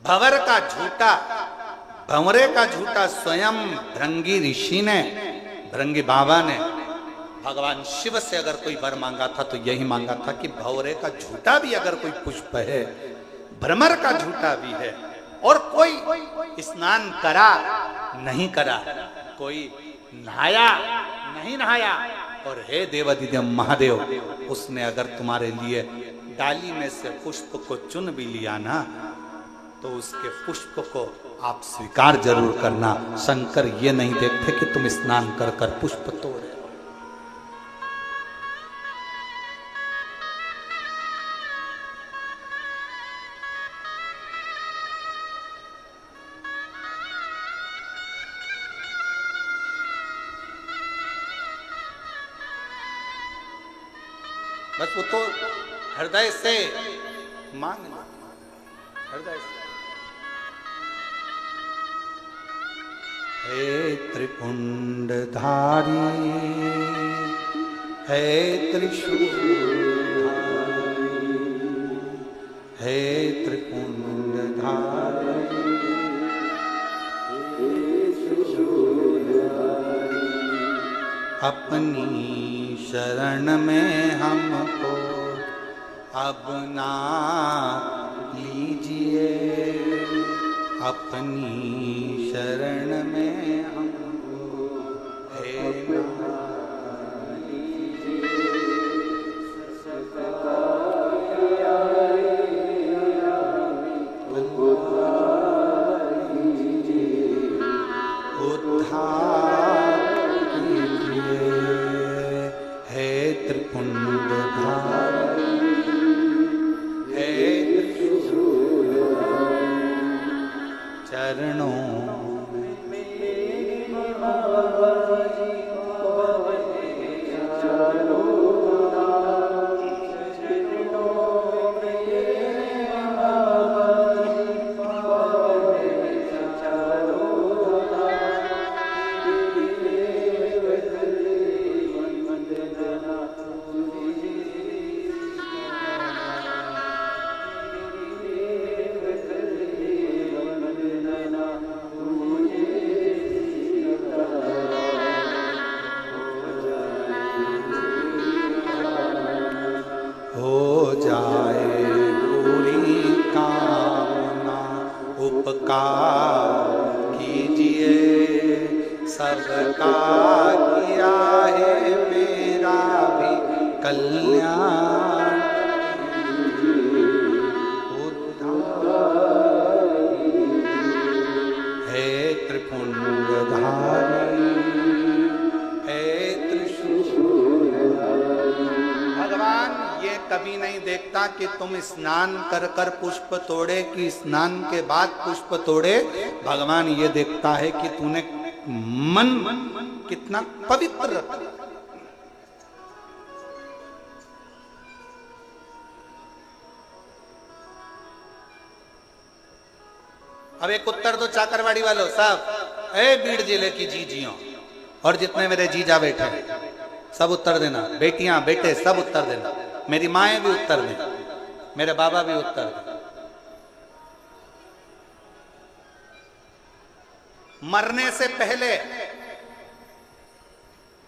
भंवर का झूठा, भंवरे का झूठा स्वयं भृंगी ऋषि ने, भृंगी बाबा ने भगवान शिव से अगर कोई वर मांगा था तो यही मांगा था कि भंवरे का झूठा भी अगर कोई पुष्प है, भ्रमर का झूठा भी है, और कोई स्नान करा नहीं करा, कोई नहाया नहीं नहाया, और हे देवादिदेव महादेव, उसने अगर तुम्हारे लिए डाली में से पुष्प को चुन भी लिया ना तो उसके पुष्प को आप स्वीकार जरूर करना। शंकर ये नहीं देखते कि तुम स्नान कर कर पुष्प तोड़े। बस वो तो हृदय से मांगना, हृदय से। हे त्रिपुंडधारी, हे त्रिशूलधारी, हे त्रिपुंडधारी, अपनी शरण में हमको अब ना लीजिए, अपनी शरण में हमको हे ना लीजिए, उद्धार कीजिए, हे त्रिपुंडधारी, चरणों में सबका किया है मेरा भी कल्याण, हे त्रिपुंडधारी हे त्रिशूल। भगवान ये कभी नहीं देखता कि तुम स्नान कर कर पुष्प तोड़े कि स्नान के बाद पुष्प तोड़े। भगवान ये देखता है कि तूने मन कितना पवित्र रखा। अब एक उत्तर दो चाकरवाड़ी वालों साहब, ए बीड़ जिले की जीजियों और जितने मेरे जीजा बैठे सब उत्तर देना, बेटियां बेटे सब उत्तर देना, मेरी माएँ भी उत्तर दें, मेरे बाबा भी उत्तर दें। मरने से पहले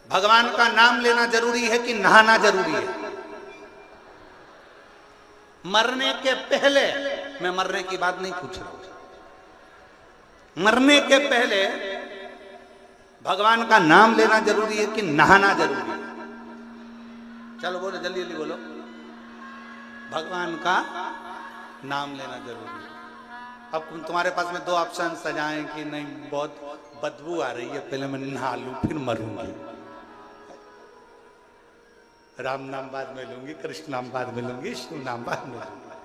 भगवान का नाम लेना जरूरी है कि नहाना जरूरी है? मरने के पहले, मैं मरने की बात नहीं पूछ रहा हूं, मरने के पहले भगवान का नाम लेना जरूरी है कि नहाना जरूरी है? चलो बोलो, जल्दी जल्दी बोलो। भगवान का नाम लेना जरूरी है। अब तुम्हारे पास में दो ऑप्शन सजाएं कि नहीं बहुत बदबू आ रही है, पहले मैं नहा लूं फिर मरूंगी, राम नाम बाद में लूंगी, कृष्ण नाम बाद में लूंगी, शिव नाम बाद में लूंगी,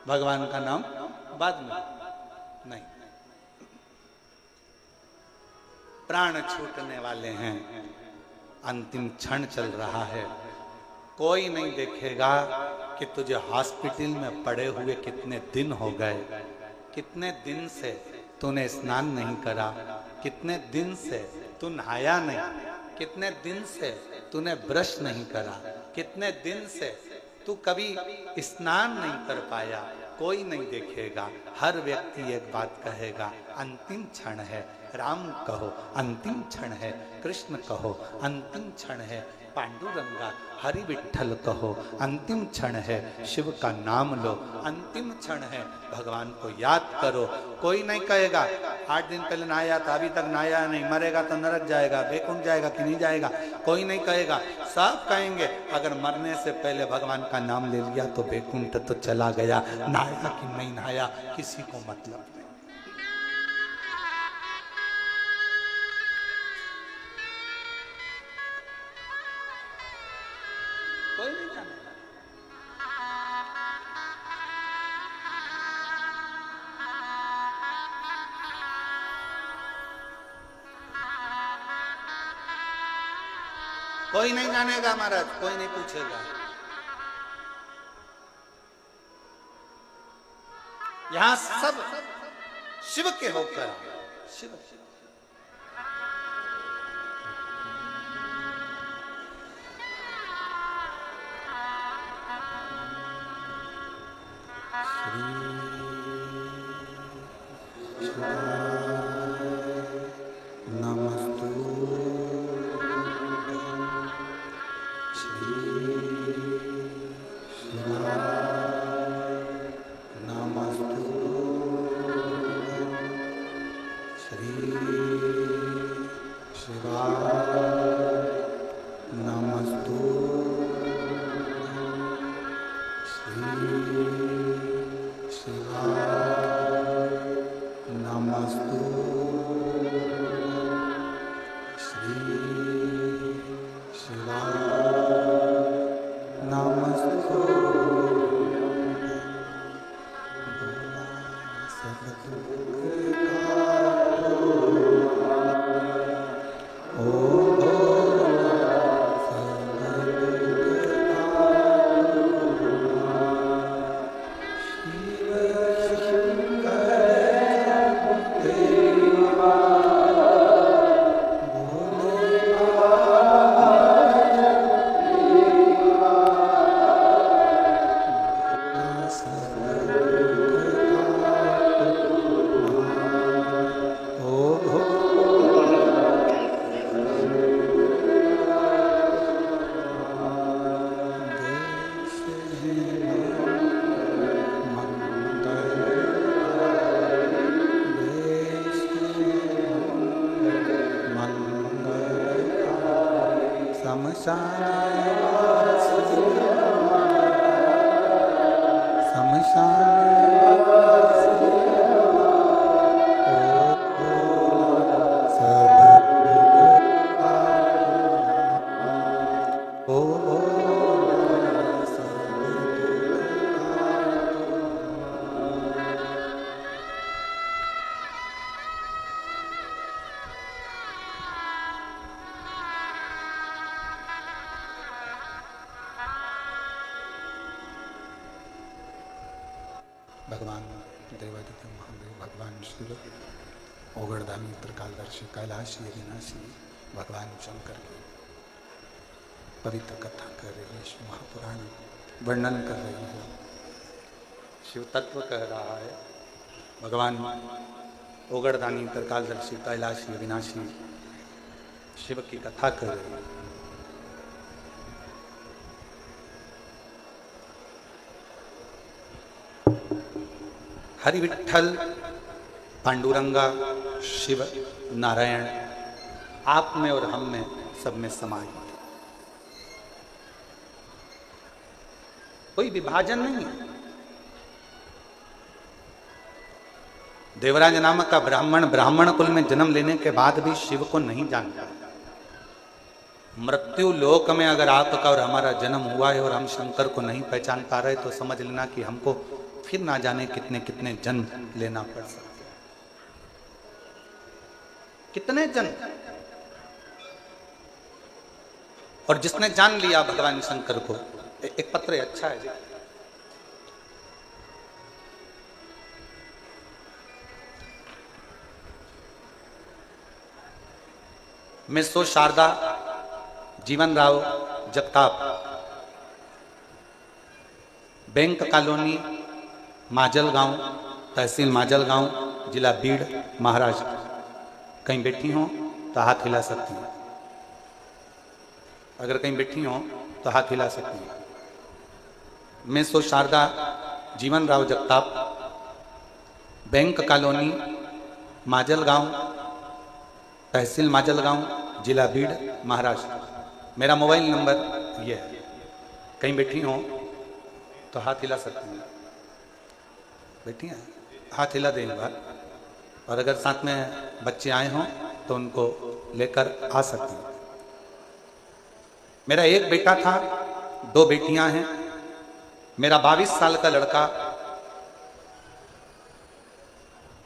भगवान का नाम बाद में नहीं। प्राण छूटने वाले हैं, अंतिम क्षण चल रहा है, कोई नहीं देखेगा कि तुझे हॉस्पिटल में पड़े हुए कितने दिन हो गए, कितने दिन से तूने स्नान नहीं करा, कितने दिन से तू नहाया नहीं, कितने दिन से तूने ब्रश नहीं करा, कितने दिन से तू कभी स्नान नहीं कर पाया। कोई नहीं देखेगा, हर व्यक्ति एक बात कहेगा, अंतिम क्षण है, राम कहो अंतिम क्षण है, कृष्ण कहो अंतिम क्षण है, पांडुरंगा हरि विठ्ठल कहो अंतिम क्षण है, शिव का नाम लो अंतिम क्षण है, भगवान को याद करो। कोई नहीं कहेगा 8 दिन पहले नहाया था अभी तक नहाया नहीं, मरेगा तो नरक जाएगा, बैकुंठ जाएगा कि नहीं जाएगा, कोई नहीं कहेगा। सब कहेंगे अगर मरने से पहले भगवान का नाम ले लिया तो बैकुंठ तो चला गया, नहाया कि नहीं नहाया किसी को मतलब नहीं। कोई नहीं जानेगा। कोई नहीं जानेगा महाराज, कोई नहीं पूछेगा। यहां सब शिव के होकर शिव भगवान देवादित्य महादेव, भगवान शिव, ओगड़दानी त्रिकालदर्शी, कैलाशी अविनाशी भगवान शंकर की पवित्र कथा कर रही है, शिव महापुराण वर्णन कर रही है, शिव तत्व कह रहा है। भगवान ओगड़दानी त्रिकालदर्शी, कैलाशी अविनाशी शिव की कथा कर रही है। हरि विठ्ठल, पांडुरंगा, शिव, नारायण आप में और हम में, सब में समाहित, कोई विभाजन नहीं है। देवराज नामक का ब्राह्मण कुल में जन्म लेने के बाद भी शिव को नहीं जानता। मृत्यु लोक में अगर आपका और हमारा जन्म हुआ है और हम शंकर को नहीं पहचान पा रहे तो समझ लेना कि हमको फिर ना जाने कितने कितने जन्म लेना पड़ सकते हैं। कितने जन्म। और जिसने जान लिया भगवान शंकर को, एक पत्र अच्छा है जी। मिसो शारदा जीवन राव जगताप, बैंक कॉलोनी, माजलगांव, तहसील माजलगांव, जिला बीड़, महाराष्ट्र। कहीं बैठी हो तो हाथ हिला सकती हैं। अगर कहीं बैठी हो तो हाथ हिला सकती हैं। मैं सो शारदा जीवन राव जगताप, बैंक कॉलोनी, माजलगांव, तहसील माजलगांव, जिला बीड़, महाराष्ट्र। मेरा मोबाइल नंबर ये है। कहीं बैठी हो तो हाथ हिला सकती हैं। बैठी हैं, हाथ हिला दें एक बार। और अगर साथ में बच्चे आए हों तो उनको लेकर आ सकते हैं। मेरा एक बेटा था, 2 बेटियां हैं। मेरा 22 साल का लड़का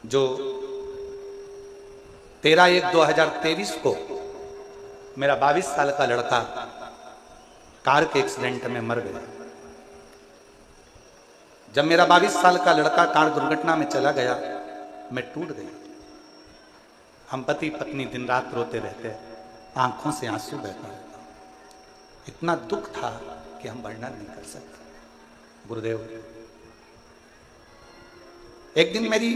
जो 13/1/2023 को मेरा 22 साल का लड़का कार के एक्सीडेंट में मर गया। जब मेरा 22 साल का लड़का कार दुर्घटना में चला गया, मैं टूट गई। हम पति पत्नी दिन रात रोते रहते, आंखों से आंसू बहते रहता। इतना दुख था कि हम वर्णन नहीं कर सकते। गुरुदेव, एक दिन मेरी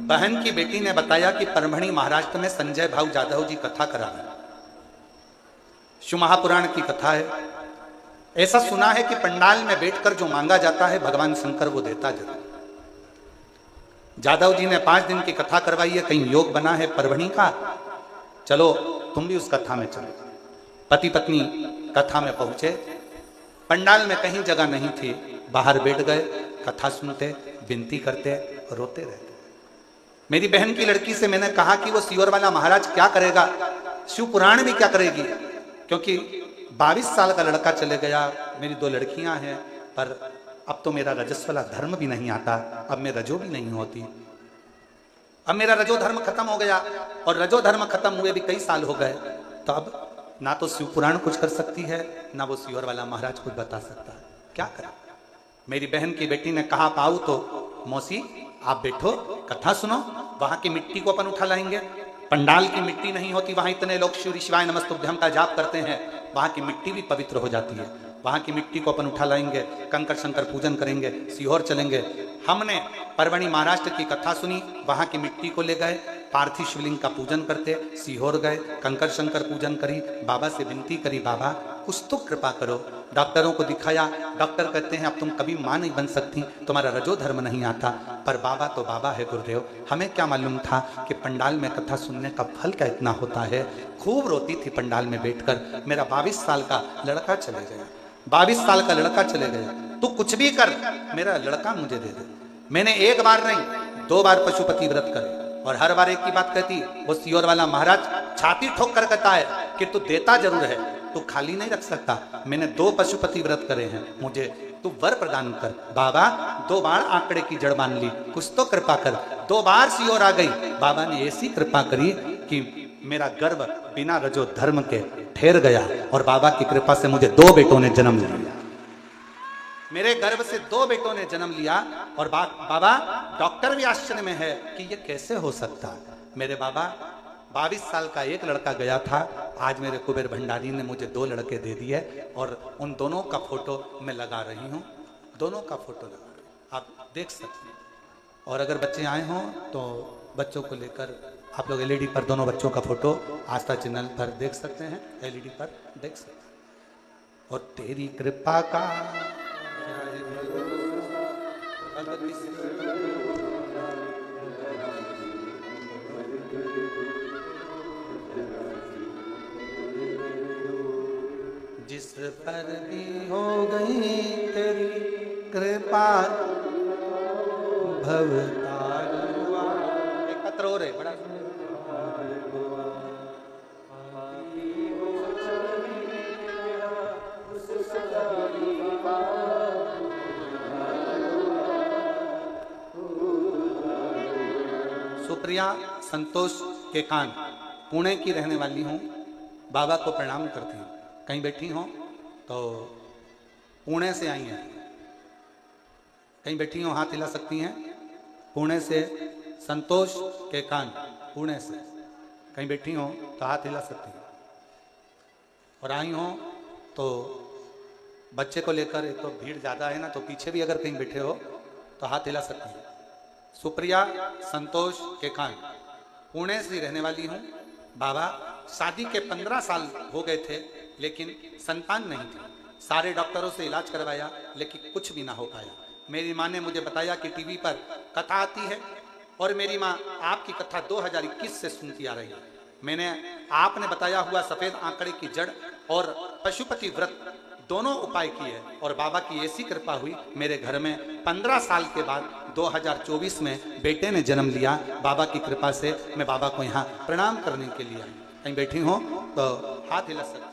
बहन की बेटी ने बताया कि परभणी महाराष्ट्र में संजय भाऊ जाधव जी कथा करा रहे हैं। शिव महापुराण की कथा है। ऐसा सुना है कि पंडाल में बैठकर जो मांगा जाता है भगवान शंकर वो देता जरूर। जादव जी ने 5 दिन की कथा करवाई है। कहीं योग बना है परभणी का, चलो तुम भी उस कथा में चलो। पति पत्नी कथा में पहुंचे। पंडाल में कहीं जगह नहीं थी, बाहर बैठ गए, कथा सुनते, विनती करते, रोते रहते। मेरी बहन की लड़की से मैंने कहा कि वो सियोर वाला महाराज क्या करेगा, शिव पुराण भी क्या करेगी, क्योंकि 22 साल का लड़का चले गया, मेरी 2 लड़कियां हैं, पर अब तो मेरा रजस्वला धर्म भी नहीं आता, अब मैं रजो भी नहीं होती। अब मेरा रजो धर्म खत्म हो गया और रजो धर्म खत्म हुए भी कई साल हो गए। तो अब ना तो शिव पुराण कुछ कर सकती है, ना वो सियोर वाला महाराज कुछ बता सकता है। क्या करें। मेरी बहन की बेटी ने कहा, पाऊ तो मौसी आप बैठो, कथा सुनो, वहां की मिट्टी को अपन उठा लाएंगे। पंडाल की मिट्टी नहीं होती, वहां इतने लोग शिव शिवाय नमस्तुभ्यम का जाप करते हैं, वहां की मिट्टी भी पवित्र हो जाती है। वहां की मिट्टी को अपन उठा लाएंगे, कंकर शंकर पूजन करेंगे, सीहोर चलेंगे। हमने परभणी महाराष्ट्र की कथा सुनी, वहां की मिट्टी को ले गए, पार्थिव शिवलिंग का पूजन करते, सीहोर गए, कंकर शंकर पूजन करी, बाबा से विनती करी, बाबा कुछ तो कृपा करो। डॉक्टरों को दिखाया, डॉक्टर कहते हैं अब तुम कभी माँ नहीं बन सकती, तुम्हारा रजो धर्म नहीं आता। पर बाबा तो बाबा है गुरुदेव, हमें क्या मालूम था कि पंडाल में कथा सुनने का फल क्या इतना होता है। खूब रोती थी पंडाल में बैठकर। मेरा 22 साल का लड़का चले गया, 22 साल का लड़का चले गया। तू कुछ भी कर, मेरा लड़का मुझे दे दे। मैंने एक बार नहीं 2 बार पशुपति व्रत करे, और हर बार एक ही बात कहती, वो सियोर वाला महाराज छाती ठोक कर कहता है कि तू देता जरूर है, तू खाली नहीं रख सकता। मैंने 2 पशुपति व्रत करे हैं, मुझे तू वर प्रदान कर। बाबा 2 बार आंकड़े की जड़ मान ली, कुछ तो कृपा कर। 2 बार सियोर आ गई, बाबा ने ऐसी कृपा करी कि मेरा गर्भ बिना रजो धर्म के ठहर गया, और बाबा की कृपा से मुझे 2 बेटों ने जन्म लिया। मेरे गर्भ से 2 बेटों ने जन्म लिया। और बाबा डॉक्टर भी आश्चर्य में है कि ये कैसे हो सकता। मेरे बाबा 22 साल का एक लड़का गया था, आज मेरे कुबेर भंडारी ने मुझे 2 लड़के दे दिए, और उन दोनों का फोटो मैं लगा रही हूँ, दोनों का फोटो लगा रही हूँ, आप देख सकते हैं। और अगर बच्चे आए हों तो बच्चों को लेकर आप लोग एलईडी पर दोनों बच्चों का फोटो आस्था चैनल पर देख सकते हैं, एलईडी पर देख सकते हैं। और तेरी कृपा का जिस पर भी हो गई तेरी कृपा भवतार हुआ। एकत्र हो रहे बड़ा सुप्रिया संतोष के कान, पुणे की रहने वाली हूँ, बाबा को प्रणाम करती हूँ। कहीं बैठी हो तो पुणे से आई हैं, कहीं बैठी हो हाथ हिला सकती हैं। पुणे से संतोष के कान, पुणे से कहीं बैठी हो तो हाथ हिला सकती हैं। और आई हो तो बच्चे को लेकर, एक तो भीड़ ज़्यादा है ना, तो पीछे भी अगर कहीं बैठे हो तो हाथ हिला सकती हैं। सुप्रिया संतोष के कान, पुणे से रहने वाली हूँ। बाबा शादी के 15 साल हो गए थे, लेकिन संतान नहीं थी। सारे डॉक्टरों से इलाज करवाया, लेकिन कुछ भी ना हो पाया। मेरी माँ ने मुझे बताया कि टीवी पर कथा आती है, और मेरी माँ आपकी कथा 2021 से सुनती आ रही है। मैंने आपने बताया हुआ सफ़ेद आंकड़े की जड़ और पशुपति व्रत दोनों उपाय किए, और बाबा की ऐसी कृपा हुई, मेरे घर में 15 साल के बाद 2024 में बेटे ने जन्म लिया। बाबा की कृपा से मैं बाबा को यहाँ प्रणाम करने के लिए आई। कहीं बैठी हो तो हाथ हिला सकते।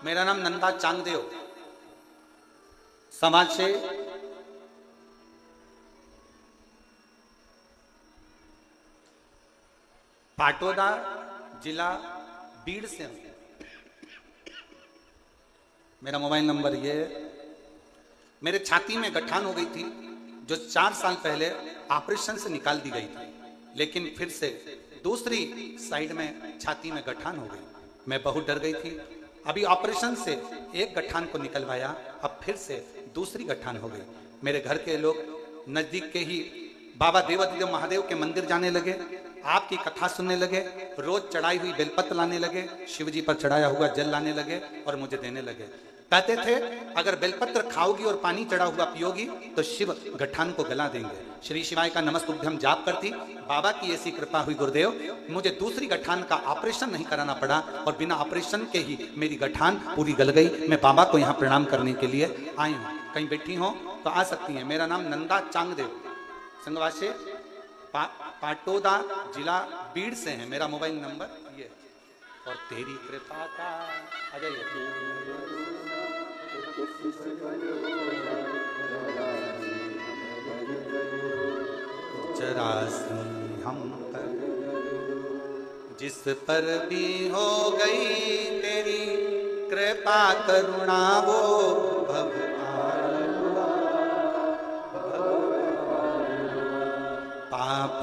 मेरा नाम नंदा चांगदेव, समाज से पाटोदा जिला बीड़ से हूं। मेरा मोबाइल नंबर ये है। मेरे छाती में गठान हो गई थी, जो 4 साल पहले ऑपरेशन से निकाल दी गई थी, लेकिन फिर से दूसरी साइड में छाती में गठान हो गई। मैं बहुत डर गई थी। अभी ऑपरेशन से एक गठान को निकलवाया, अब फिर से दूसरी गठान हो गई। मेरे घर के लोग नजदीक के ही बाबा देवादिदेव महादेव के मंदिर जाने लगे, आपकी कथा सुनने लगे, रोज चढ़ाई हुई बेलपत्र लाने लगे, शिव जी पर चढ़ाया हुआ जल लाने लगे और मुझे देने लगे। कहते थे अगर बेलपत्र खाओगी और पानी चढ़ा हुआ पियोगी तो शिव गठान को गला देंगे। श्री शिवाय का नमस्तुभ्यम जाप करती। बाबा की ऐसी कृपा हुई गुरुदेव, मुझे दूसरी गठान का ऑपरेशन नहीं कराना पड़ा, और बिना ऑपरेशन के ही मेरी गठान पूरी गल गई। मैं बाबा को यहाँ प्रणाम करने के लिए आई हूँ। कहीं बैठी हो तो आ सकती हैं। मेरा नाम नंदा चांगदेव, संगवासे पाटोदा जिला बीड़ से है। मेरा मोबाइल नंबर ये। और तेरी कृपा का आ जाइए। चरासी हम पर जिस पर भी हो गई तेरी कृपा करुणा वो भगवान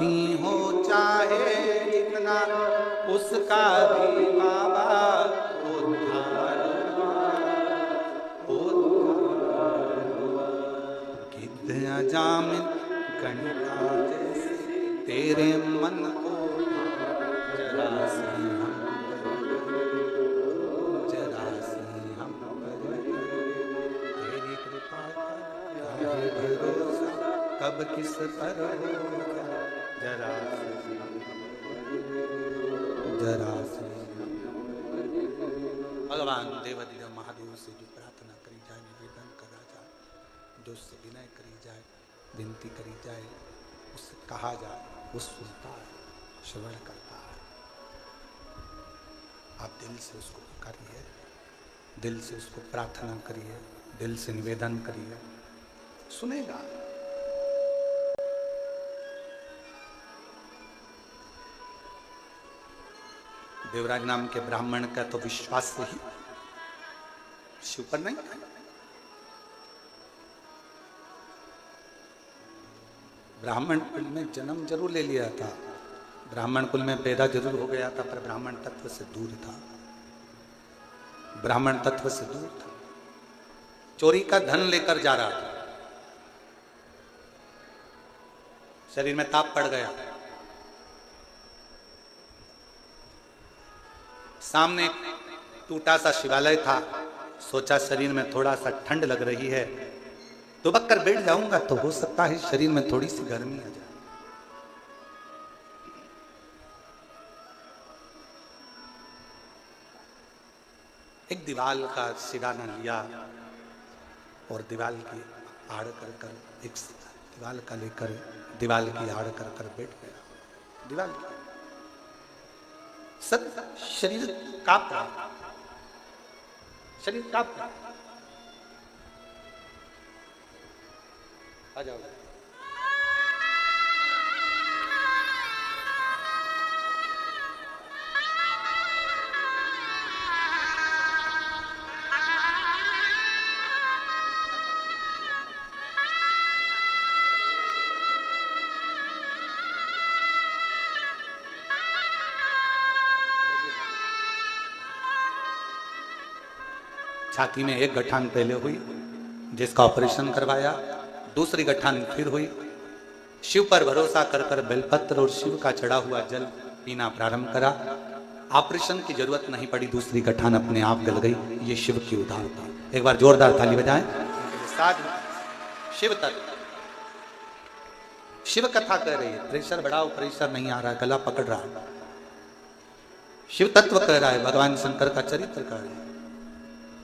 भी हो चाहे जितना, उसका भी बाबा उद्धार गिद्ध अजामिन गणिका जैसे, तेरे मन को जरा सी हम तेरी कृपा का है भरोसा, कब किस पर होगा जरा सी भगवान देवदेव महादेव से जो प्रार्थना करी जाए, निवेदन करा जाए, जो उससे विनय करी जाए, विनती करी जाए, उससे कहा जाए, वो सुनता है, श्रवण करता है। आप दिल से उसको करिए, दिल से उसको प्रार्थना करिए, दिल से निवेदन करिए, सुनेगा। देवराज नाम के ब्राह्मण का तो विश्वास से ही शिव पर नहीं। ब्राह्मण कुल में जन्म जरूर ले लिया था, ब्राह्मण कुल में पैदा जरूर हो गया था, पर ब्राह्मण तत्व से दूर था, ब्राह्मण तत्व से दूर था। चोरी का धन लेकर जा रहा था, शरीर में ताप पड़ गया, सामने टूटा सा शिवालय था, सोचा शरीर में थोड़ा सा ठंड लग रही है, दुबक कर बैठ जाऊंगा तो हो सकता है शरीर में थोड़ी सी गर्मी आ जाए। एक दीवाल का सिराना लिया और दीवाल की आड़ कर कर एक दीवाल का लेकर दीवाल की आड़ कर कर बैठ गया। दीवाल की सब शरीर कांप रहा, शरीर कांप रहा। आ जाओ। छाती में एक गठान पहले हुई, जिसका ऑपरेशन करवाया, दूसरी गठान फिर हुई। शिव पर भरोसा कर कर बेलपत्र और शिव का चढ़ा हुआ जल पीना प्रारंभ करा। ऑपरेशन की जरूरत नहीं पड़ी, दूसरी गठान अपने आप गल गई। ये शिव की उदारता। एक बार जोरदार ताली बजाएं। शिव तत्व, शिव कथा कह रही है, प्रेशर बढ़ाओ, प्रेशर नहीं आ रहा, गला पकड़ रहा है। शिव तत्व कह रहा है, भगवान शंकर का चरित्र कह रहा है,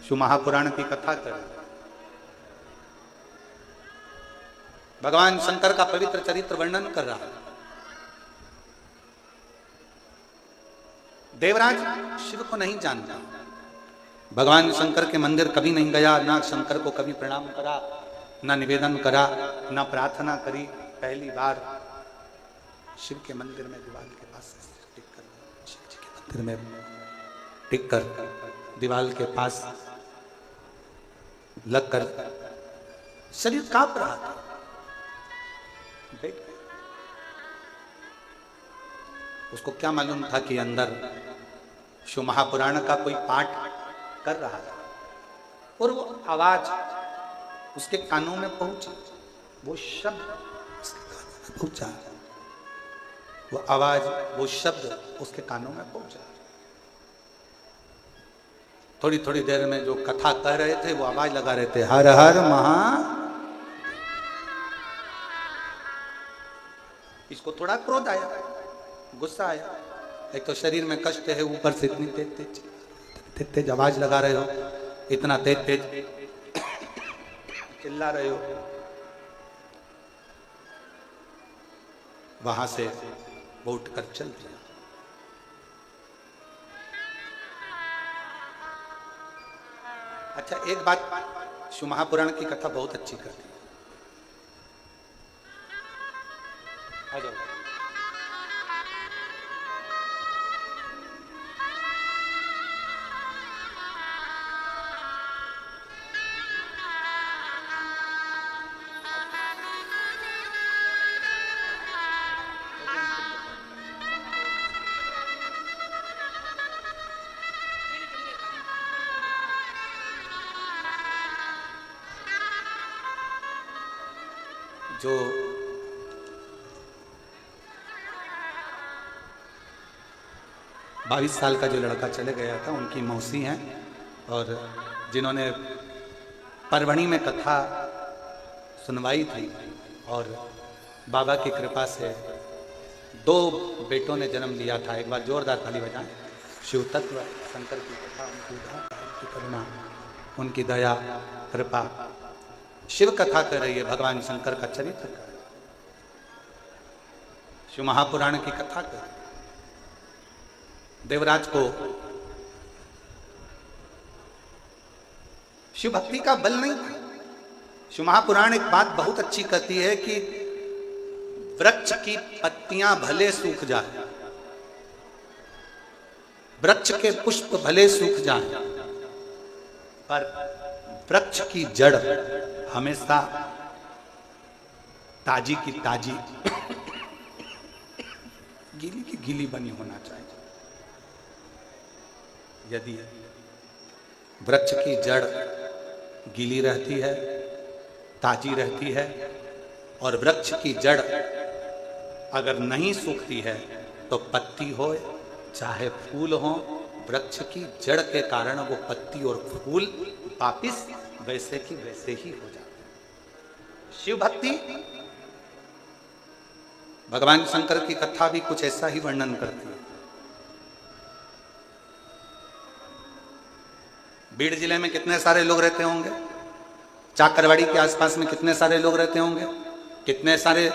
शिव महापुराण की कथा कर रहा है, भगवान शंकर का पवित्र चरित्र वर्णन कर रहा है। देवराज शिव को नहीं जानता, भगवान शंकर के मंदिर कभी नहीं गया, ना शंकर को कभी प्रणाम करा, ना निवेदन करा, ना प्रार्थना करी। पहली बार शिव के मंदिर में दीवार के पास टिक कर, शिव जी के मंदिर में टिक कर दीवार के पास लगकर शरीर कांप रहा था, उसको क्या मालूम था कि अंदर शिव महापुराण का कोई पाठ कर रहा था और वो आवाज उसके कानों में पहुंची, वो शब्द उसके कानों में पहुंचा, वो आवाज, वो शब्द उसके कानों में पहुंचा। थोड़ी थोड़ी देर में जो कथा कह रहे थे वो आवाज लगा रहे थे, हर हर महा। इसको थोड़ा क्रोध आया, गुस्सा आया। एक तो शरीर में कष्ट है, ऊपर से इतनी तेज तेज तेज तेज आवाज लगा रहे हो, इतना तेज तेज चिल्ला रहे हो। वहां से वो उठकर चल दिया। अच्छा, एक बात शिव महापुराण की कथा बहुत अच्छी करती है। आ जाओ। जो बाईस साल का जो लड़का चले गया था, उनकी मौसी हैं, और जिन्होंने परवणी में कथा सुनवाई थी, और बाबा की कृपा से 2 बेटों ने जन्म लिया था। एक बार जोरदार ताली बजाएं। शिव तत्व शंकर की कथा, उनकी उदार की करुणा, उनकी दया कृपा, शिव कथा कर रही है, भगवान शंकर का चरित्र कर रही है, शिव महापुराण की कथा कर रही है। देवराज को शिव भक्ति का बल नहीं था। शिव महापुराण एक बात बहुत अच्छी कहती है कि वृक्ष की पत्तियां भले सूख जाए, वृक्ष के पुष्प भले सूख जाए, पर वृक्ष की जड़ हमेशा ताजी की ताजी, गीली की गीली बनी होना चाहिए। यदि वृक्ष की जड़ गीली रहती है, ताजी रहती है, और वृक्ष की जड़ अगर नहीं सूखती है, तो पत्ती हो चाहे फूल हो, वृक्ष की जड़ के कारण वो पत्ती और फूल वापिस वैसे की वैसे ही हो जाते हैं। शिव भक्ति, भगवान शंकर की कथा भी कुछ ऐसा ही वर्णन करती है। बीड़ जिले में कितने सारे लोग रहते होंगे, चाकरवाड़ी के आसपास में कितने सारे लोग रहते होंगे, कितने सारे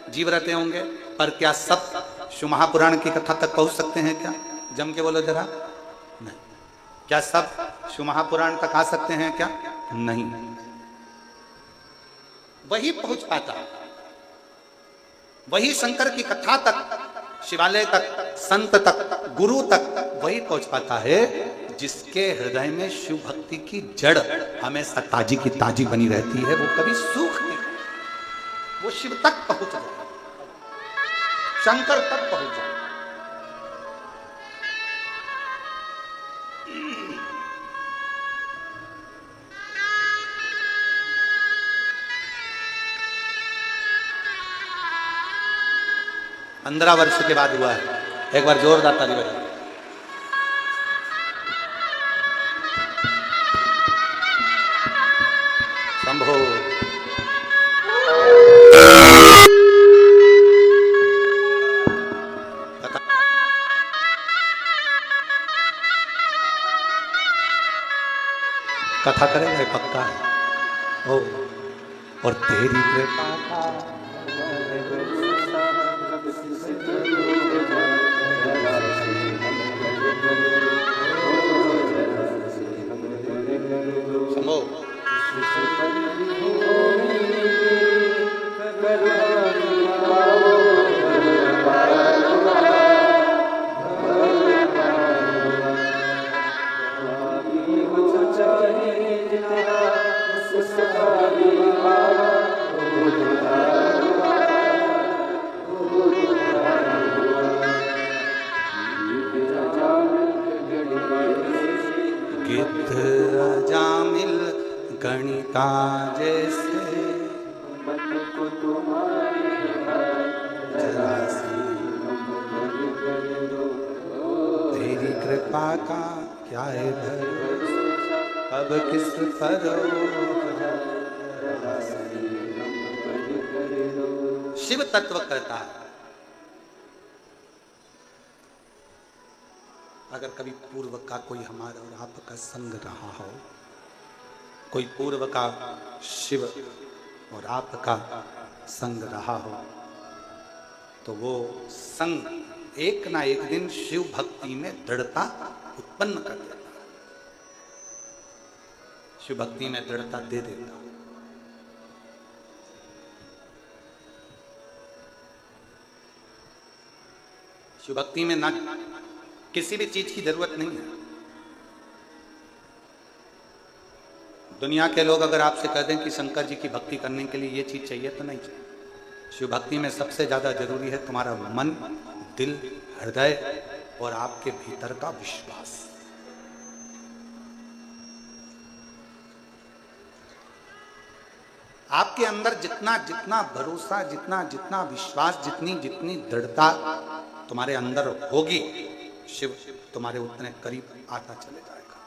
जीव रहते होंगे, पर क्या सब शिव महापुराण की कथा तक पहुंच सकते हैं क्या? जम के बोलो जरा। नहीं। क्या सब शिव महापुराण तक आ सकते हैं क्या? नहीं। वही पहुंच पाता, वही शंकर की कथा तक, शिवालय तक, संत तक, गुरु तक वही पहुंच पाता है जिसके हृदय में शिव भक्ति की जड़ हमेशा ताजी की ताजी बनी रहती है, वो कभी सूख नहीं, वो शिव तक पहुंच जाए, शंकर तक पहुंच जाए। पंद्रह वर्ष के बाद हुआ है। एक बार जोरदार ताली बजाओ। शंभो। कथा करेंगे पक्का है। ओ, और तेरी कृपा गणिता जैसे तेरी कृपा का क्या है भरोसा, अब किस पर शिव तत्व करता है। अगर कभी पूर्व का कोई हमारा और आपका संग रहा हो, कोई पूर्व का शिव और आपका संग रहा हो, तो वो संग एक ना एक दिन शिव भक्ति में दृढ़ता उत्पन्न कर देता है, शिव भक्ति में दृढ़ता दे देता है। शिव भक्ति में ना किसी भी चीज की जरूरत नहीं है। दुनिया के लोग अगर आपसे कह दें कि शंकर जी की भक्ति करने के लिए ये चीज चाहिए, तो नहीं चाहिए। शिव भक्ति में सबसे ज्यादा जरूरी है तुम्हारा मन, दिल, हृदय और आपके भीतर का विश्वास। आपके अंदर जितना जितना भरोसा, जितना जितना विश्वास, जितनी जितनी दृढ़ता तुम्हारे अंदर होगी, शिव तुम्हारे उतने करीब आता चले जाएगा।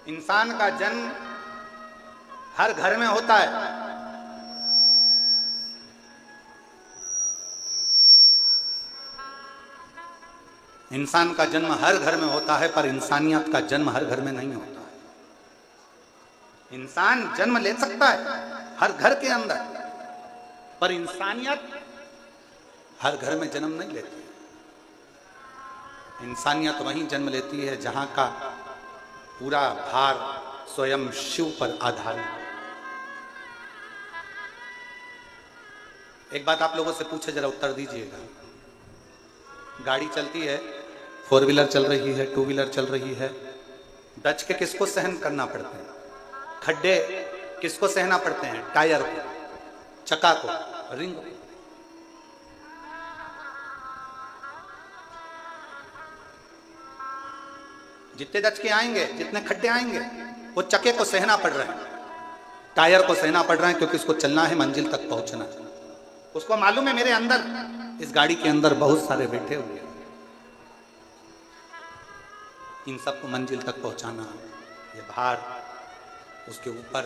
इंसान का जन्म हर घर में होता है। इंसान का जन्म हर घर में होता है, पर इंसानियत का जन्म हर घर में नहीं होता है। इंसान जन्म ले सकता है हर घर के अंदर, पर इंसानियत हर घर में जन्म नहीं लेती। इंसानियत वहीं जन्म लेती है जहां का पूरा भार स्वयं शिव पर आधारित है। एक बात आप लोगों से पूछे, जरा उत्तर दीजिएगा। गाड़ी चलती है, 4 व्हीलर चल रही है, 2 व्हीलर चल रही है, दच के किसको सहन करना पड़ते हैं? खड्डे किसको सहना पड़ते हैं? टायर को, चक्का को, रिंग को। जितने दचके आएंगे, जितने खड्डे आएंगे, वो चक्के को सहना पड़ रहे हैं, टायर को सहना पड़ रहा है, क्योंकि उसको चलना है, मंजिल तक पहुंचना है। उसको मालूम है मेरे अंदर, इस गाड़ी के अंदर बहुत सारे बैठे हुए हैं, इन सबको मंजिल तक पहुंचाना है। ये भार उसके ऊपर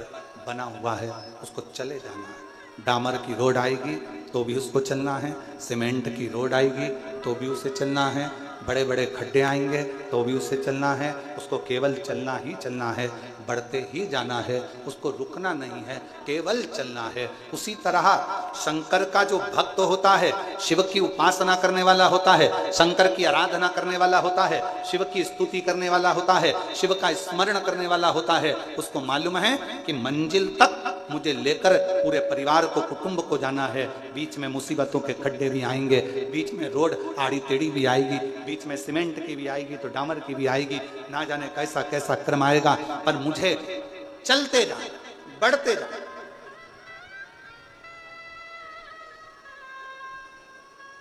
बना हुआ है, उसको चले जाना है। डामर की रोड आएगी तो भी उसको चलना है, सीमेंट की रोड आएगी तो भी उसे चलना है, बड़े बड़े खड्डे आएंगे तो भी उसे चलना है। उसको केवल चलना ही चलना है, बढ़ते ही जाना है, उसको रुकना नहीं है, केवल चलना है। उसी तरह शंकर का जो भक्त होता है, शिव की उपासना करने वाला होता है, शंकर की आराधना करने वाला होता है, शिव की स्तुति करने वाला होता है, शिव का स्मरण करने वाला होता है, उसको मालूम है कि मंजिल तक मुझे लेकर पूरे परिवार को, कुटुंब को जाना है। बीच में मुसीबतों के खड्डे भी आएंगे, बीच में रोड आड़ी टेढ़ी भी आएगी, बीच में सीमेंट की भी आएगी तो डामर की भी आएगी, ना जाने कैसा कैसा क्रम आएगा, पर मुझे चलते जाए, बढ़ते जाए।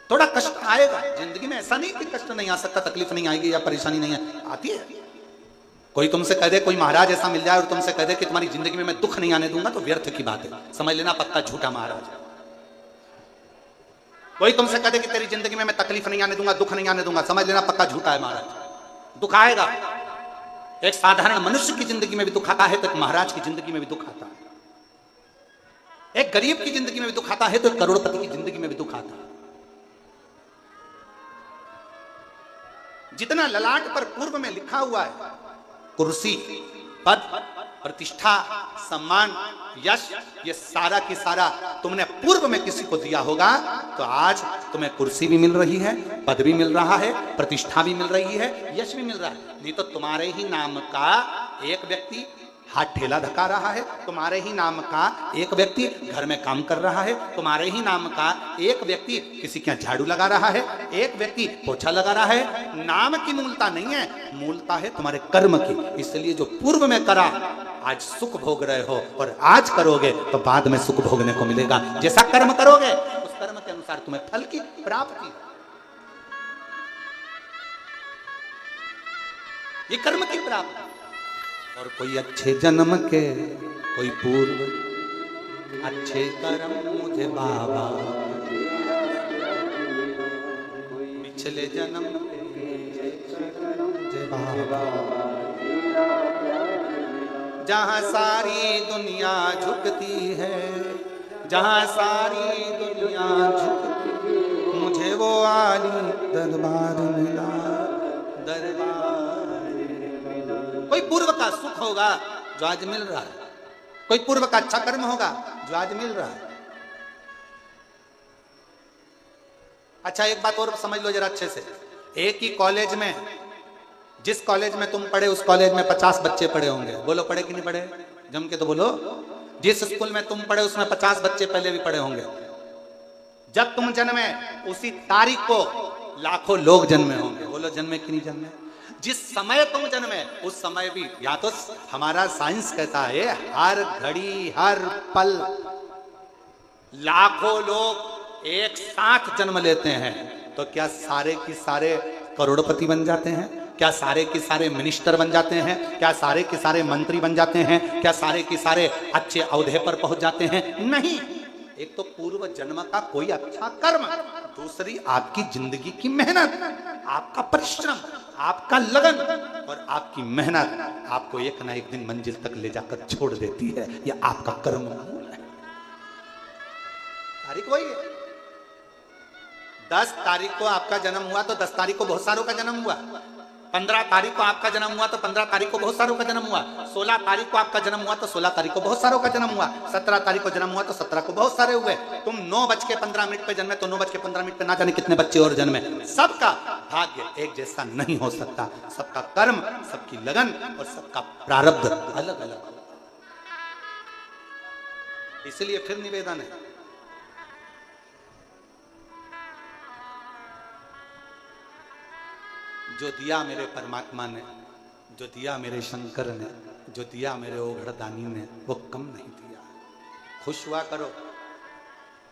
थोड़ा कष्ट आएगा जिंदगी में, ऐसा नहीं कि कष्ट नहीं आ सकता, तकलीफ नहीं आएगी या परेशानी नहीं आती है। कोई तुमसे कह दे, कोई महाराज ऐसा मिल जाए और तुमसे कह दे कि तुम्हारी जिंदगी में मैं दुख नहीं आने दूंगा, तो व्यर्थ की बात है, समझ लेना पक्का झूठा महाराज। कोई तुमसे कह दे कि तेरी जिंदगी में मैं तकलीफ नहीं आने दूंगा, दुख नहीं आने दूंगा, समझ लेना पक्का झूठा है महाराज। दुख आएगा, एक साधारण मनुष्य की जिंदगी में भी दुख आता है तो एक महाराज की जिंदगी में भी दुख आता है। एक गरीब की जिंदगी में भी दुख आता है तो एक करोड़पति की जिंदगी में भी दुख आता है। जितना ललाट पर पूर्व में लिखा हुआ है, कुर्सी, पद, प्रतिष्ठा, सम्मान, यश, ये सारा की सारा तुमने पूर्व में किसी को दिया होगा, तो आज तुम्हें कुर्सी भी मिल रही है, पद भी मिल रहा है, प्रतिष्ठा भी मिल रही है, यश भी मिल रहा है। नहीं तो तुम्हारे ही नाम का एक व्यक्ति हाथ ठेला धका रहा है, तुम्हारे ही नाम का एक व्यक्ति घर में काम कर रहा है, तुम्हारे ही नाम का एक व्यक्ति किसी के यहाँ झाड़ू लगा रहा है, एक व्यक्ति पोछा लगा रहा है। नाम की मूलता नहीं है, मूलता है तुम्हारे कर्म की। इसलिए जो पूर्व में करा आज सुख भोग रहे हो, और आज करोगे तो बाद में सुख भोगने को मिलेगा। जैसा कर्म करोगे उस कर्म के अनुसार तुम्हें फल की प्राप्ति। ये कर्म की प्राप्ति। और कोई अच्छे जन्म के, कोई पूर्व अच्छे कर्म मुझे बाबा, पिछले जन्म मुझे बाबा। जहां सारी दुनिया झुकती है, जहां सारी दुनिया झुकती, मुझे वो आली दरबार मिला, दरबार। कोई पूर्व का सुख होगा जो आज मिल रहा है, कोई पूर्व का अच्छा कर्म होगा जो आज मिल रहा है। अच्छा, एक बात और समझ लो जरा अच्छे से। एक ही कॉलेज में, जिस कॉलेज में तुम पढ़े उस कॉलेज में 50 बच्चे पढ़े होंगे। बोलो पढ़े कि नहीं पढ़े, जम के तो बोलो। जिस स्कूल में तुम पढ़े उसमें 50 बच्चे पहले भी पढ़े होंगे। जब तुम जन्मे उसी तारीख को लाखों लोग जन्मे होंगे। बोलो जन्मे कि नहीं जन्मे। जिस समय तुम जन्मे उस समय भी, या तो हमारा साइंस कहता है हर घड़ी हर पल लाखों लोग एक साथ जन्म लेते हैं, तो क्या सारे की सारे करोड़पति बन जाते हैं? क्या सारे के सारे मिनिस्टर बन जाते हैं? क्या सारे के सारे मंत्री बन जाते हैं? क्या सारे के सारे अच्छे औहदे पर पहुंच जाते हैं? नहीं। एक तो पूर्व जन्म का कोई अच्छा कर्म, दूसरी आपकी जिंदगी की मेहनत, आपका परिश्रम, आपका लगन और आपकी मेहनत आपको एक ना एक दिन मंजिल तक ले जाकर छोड़ देती है। यह आपका कर्म मूल है। तारीख वही है। 10 तारीख को आपका जन्म हुआ तो 10 तारीख को बहुत सारों का जन्म हुआ। 15 तारीख को आपका जन्म हुआ तो 15 तारीख को बहुत सारों का जन्म हुआ। 16 तारीख को आपका जन्म हुआ तो 16 तारीख को बहुत सारों का जन्म हुआ। 17 तारीख को जन्म हुआ तो 17 को बहुत सारे हुए। तुम 9:15 पे जन्मे तो 9:15 पे ना जाने कितने बच्चे और जन्मे। सबका भाग्य एक जैसा नहीं हो सकता। सबका कर्म, सबकी लगन और सबका प्रारब्ध अलग अलग। इसलिए फिर निवेदन है, जो दिया मेरे परमात्मा ने, जो दिया मेरे शंकर ने, जो दिया मेरे ओघड़दानी ने, वो कम नहीं दिया। खुश हुआ करो,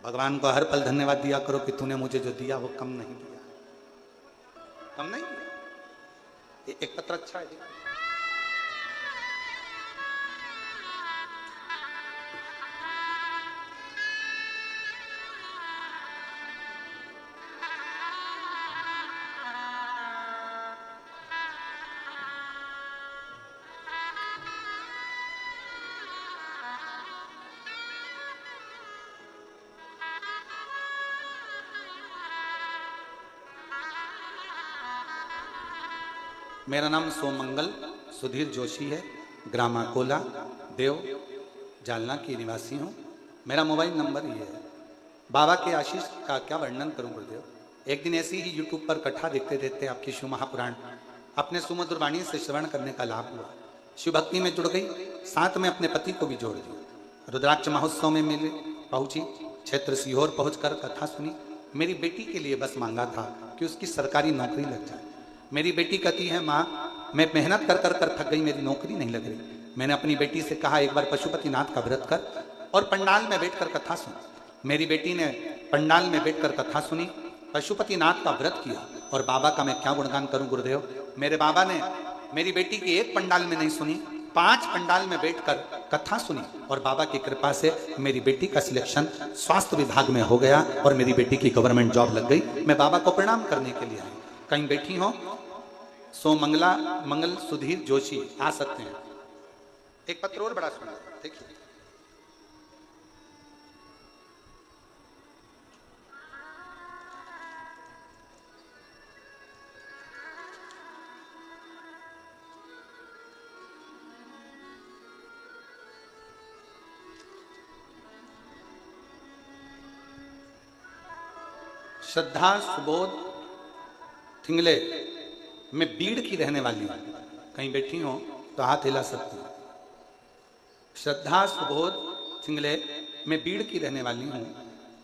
भगवान को हर पल धन्यवाद दिया करो कि तूने मुझे जो दिया वो कम नहीं दिया, कम नहीं दिया। एक पत्र अच्छा है। मेरा नाम सोमंगल सुधीर जोशी है, ग्राम अकोला, देव, जालना की निवासी हूँ। मेरा मोबाइल नंबर ये है। बाबा के आशीष का क्या वर्णन करूँ गुरुदेव। एक दिन ऐसी ही यूट्यूब पर कथा देखते देखते आपकी शिव महापुराण अपने सुमधुर वाणी से श्रवण करने का लाभ हुआ। शिव भक्ति में जुड़ गई, साथ में अपने पति को भी जोड़ दिया। रुद्राक्ष महोत्सव में मिले पहुंची, क्षेत्र सीहोर पहुंचकर कथा सुनी। मेरी बेटी के लिए बस मांगा था कि उसकी सरकारी नौकरी लग जाए। मेरी बेटी कहती है, माँ मैं मेहनत कर कर कर थक गई, मेरी नौकरी नहीं लग रही। मैंने अपनी बेटी से कहा एक बार पशुपतिनाथ का व्रत कर और पंडाल में बैठकर कथा सुन। मेरी बेटी ने पंडाल में बैठकर कथा सुनी, पशुपतिनाथ का व्रत किया। और बाबा का मैं क्या गुणगान करूं गुरुदेव। मेरे बाबा ने मेरी बेटी की एक पंडाल में नहीं सुनी, 5 पंडाल में बैठकर कथा सुनी। और बाबा की कृपा से मेरी बेटी का सिलेक्शन स्वास्थ्य विभाग में हो गया और मेरी बेटी की गवर्नमेंट जॉब लग गई। मैं बाबा को प्रणाम करने के लिए आई। कहीं बैठी हो सोमंगला मंगल सुधीर जोशी आ सकते हैं। एक पत्र और बड़ा सुना, देखिए। श्रद्धा सुबोध थिंगले, मैं बीड़ की रहने वाली हूं। कहीं बैठी हो तो हाथ हिला सकती हूँ। श्रद्धा सुबोध थिंगले, मैं बीड़ की रहने वाली हूँ।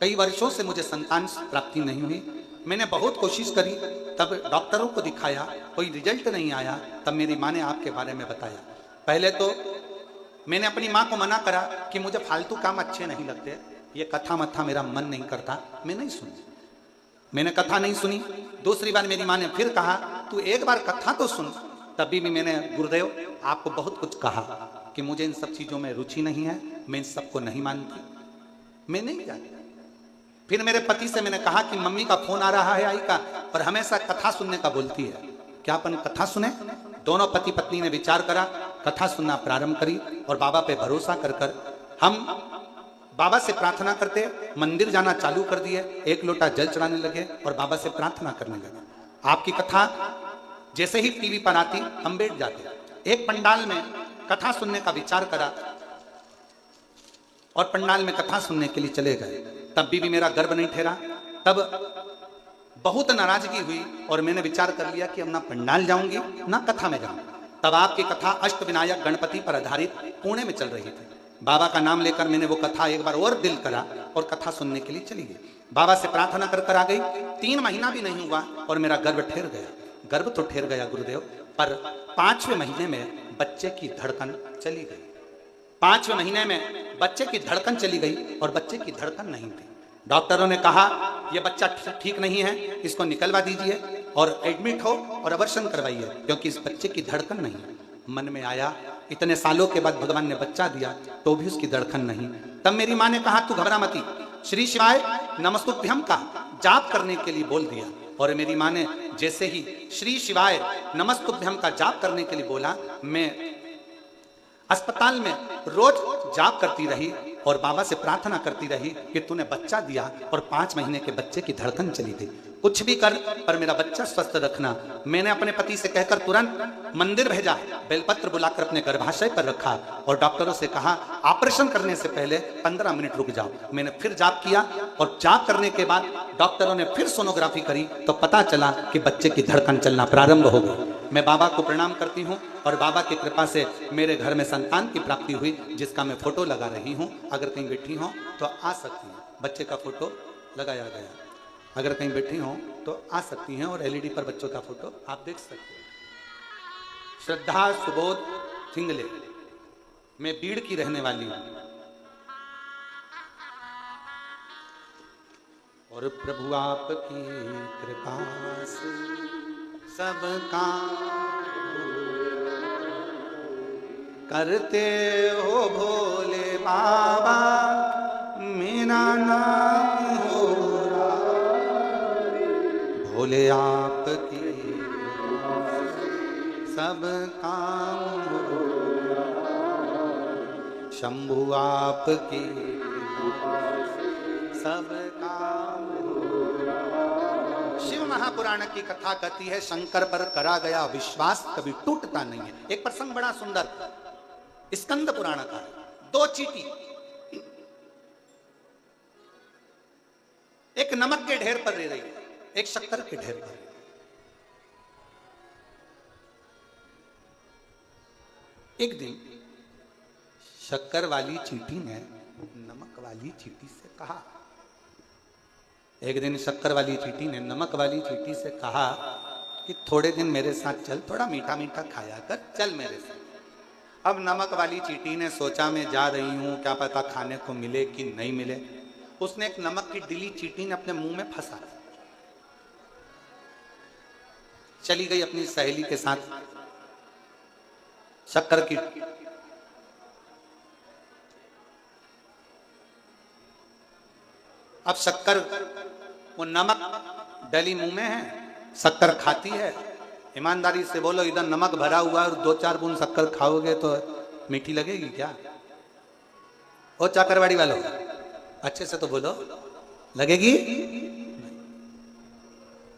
कई वर्षों से मुझे संतान प्राप्ति नहीं हुई। मैंने बहुत कोशिश करी, तब डॉक्टरों को दिखाया, कोई रिजल्ट नहीं आया। तब मेरी माँ ने आपके बारे में बताया। पहले तो मैंने अपनी माँ को मना करा कि मुझे फालतू काम अच्छे नहीं लगते, ये कथा मथा मेरा मन नहीं करता, मैं नहीं सुनी। मैंने कथा नहीं सुनी। दूसरी बार मेरी माँ ने फिर कहा तू एक बार कथा तो सुन। तभी भी मैंने गुरुदेव आपको बहुत कुछ कहा कि मुझे इन सब चीजों में रुचि नहीं है, मैं इन सबको नहीं मानती, मैं नहीं जानती। फिर मेरे पति से मैंने कहा कि मम्मी का फोन आ रहा है आई का, और हमेशा कथा सुनने का बोलती है, क्या अपन कथा सुने। दोनों पति पत्नी ने विचार करा, कथा सुनना प्रारंभ करी और बाबा पे भरोसा कर कर हम बाबा से प्रार्थना करते मंदिर जाना चालू कर दिए। 1 लोटा जल चढ़ाने लगे और बाबा से प्रार्थना करने लगे। आपकी कथा जैसे ही टीवी पर आती हम बैठ जाते। एक पंडाल में कथा सुनने का विचार करा और पंडाल में कथा सुनने के लिए चले गए। तब भी मेरा गर्व नहीं ठहरा। तब बहुत नाराजगी हुई और मैंने विचार कर लिया कि अब ना पंडाल जाऊंगी ना कथा में जाऊंगी। तब आपकी कथा अष्ट विनायक गणपति पर आधारित पुणे में चल रही थी। बाबा का नाम लेकर मैंने वो कथा एक बार और दिल करा और कथा सुनने के लिए चली गई। बाबा से प्रार्थना कर कर आ गई। 3 महीना भी नहीं हुआ और मेरा गर्व ठहर गया। गर्व तो ठहर गया गुरुदेव, पर 5वें महीने में बच्चे की धड़कन चली गई। 5वें महीने में बच्चे की धड़कन चली गई और बच्चे की धड़कन नहीं थी। डॉक्टरों ने कहा यह बच्चा ठीक नहीं है, इसको निकलवा दीजिए। और एडमिट हो और अबॉर्शन करवाइए, क्योंकि इस बच्चे की धड़कन नहीं है। मन में आया, इतने सालों के बाद भगवान ने बच्चा दिया तो भी उसकी धड़कन नहीं। तब मेरी माँ ने कहा तू घबरा मती, श्री शिवाय नमस्तुभ्यम का जाप करने के लिए बोल दिया। और मेरी माँ ने जैसे ही श्री शिवाय नमस्तुभ्यम का जाप करने के लिए बोला, मैं अस्पताल में रोज जाप करती रही और बाबा से प्रार्थना करती रही कि तूने बच्चा दिया और 5 महीने के बच्चे की धड़कन चली गई। कुछ भी कर पर मेरा बच्चा स्वस्थ रखना। मैंने अपने पति से कहकर तुरंत मंदिर भेजा, बेलपत्र बुलाकर अपने गर्भाशय पर रखा और डॉक्टरों से कहा ऑपरेशन करने से पहले 15 मिनट रुक जाओ। मैंने फिर जाप किया और जाप करने के बाद डॉक्टरों ने फिर सोनोग्राफी करी तो पता चला कि बच्चे की धड़कन चलना प्रारंभ हो गई। मैं बाबा को प्रणाम करती हूँ और बाबा की कृपा से मेरे घर में संतान की प्राप्ति हुई, जिसका मैं फोटो लगा रही हूँ। अगर कहीं बैठी हो तो आ सकती हैं, बच्चे का फोटो लगाया गया। अगर कहीं बैठी हो तो आ सकती हैं और एलईडी पर बच्चों का फोटो आप देख सकते हैं। श्रद्धा सुबोध थिंगले, मैं बीड़ की रहने वाली हूं और प्रभु आपकी कृपा से सब काम करते हो भोले बाबा, मेरा नाम हो भोले आपकी सब काम हो, शंभु आपकी सब काम हो। शिव महापुराण की कथा कहती है शंकर पर करा गया विश्वास कभी टूटता नहीं है। एक प्रसंग बड़ा सुंदर स्कंद पुराण का, 2 चींटी एक नमक के ढेर पर रह रही है, एक शक्कर के ढेर पर। एक दिन शक्कर वाली चींटी ने नमक वाली चींटी से कहा, एक दिन शक्कर वाली चींटी ने नमक वाली चींटी से कहा कि थोड़े दिन मेरे साथ चल, थोड़ा मीठा मीठा खाया कर, चल मेरे साथ। अब नमक वाली चींटी ने सोचा मैं जा रही हूं, क्या पता खाने को मिले कि नहीं मिले। उसने एक नमक की डिली चींटी ने अपने मुंह में फंसा, चली गई अपनी सहेली के साथ शक्कर की। अब शक्कर वो नमक डली मुंह में है, शक्कर खाती है। ईमानदारी से बोलो, इधर नमक भरा हुआ है और 2-4 बूंद शक्कर खाओगे तो मीठी लगेगी क्या? ओ चाकरवाड़ी वालों, अच्छे से तो बोलो, लगेगी?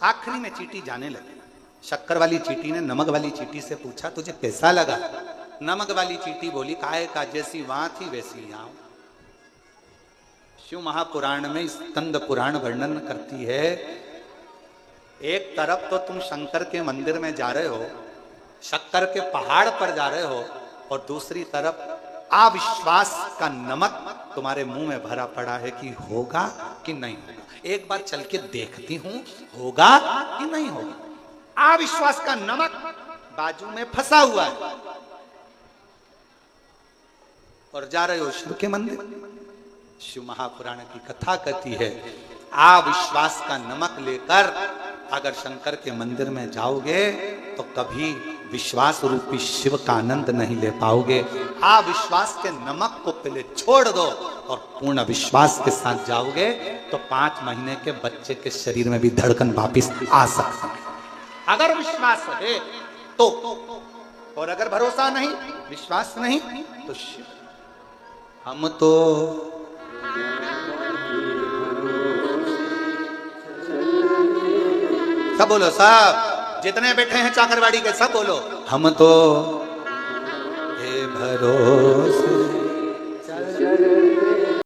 आखिरी में चींटी जाने लगी। शक्कर वाली चींटी ने नमक वाली चींटी से पूछा तुझे कैसा लगा? नमक वाली चींटी बोली काहे का जैसी वहां थी वैसी यहां। शिव महापुराण में स्कंद पुराण वर्णन करती है, एक तरफ तो तुम शंकर के मंदिर में जा रहे हो, शक्कर के पहाड़ पर जा रहे हो, और दूसरी तरफ अविश्वास का नमक तुम्हारे मुंह में भरा पड़ा है कि होगा कि नहीं होगा। एक बार चल के देखती हूं होगा कि नहीं होगा। अविश्वास का नमक बाजू में फंसा हुआ है और जा रहे हो शिव के मंदिर। शिव महापुराण की कथा कहती है अविश्वास का नमक लेकर अगर शंकर के मंदिर में जाओगे तो कभी विश्वास रूपी शिव का आनंद नहीं ले पाओगे। अविश्वास के नमक को पहले छोड़ दो और पूर्ण विश्वास के साथ जाओगे तो 5 महीने के बच्चे के शरीर में भी धड़कन वापिस आ सकती है, अगर विश्वास है तो। और अगर भरोसा नहीं, विश्वास नहीं तो शिव। हम तो सब बोलो, सब जितने बैठे हैं चाकरवाड़ी के सब बोलो, हम तो भरोसे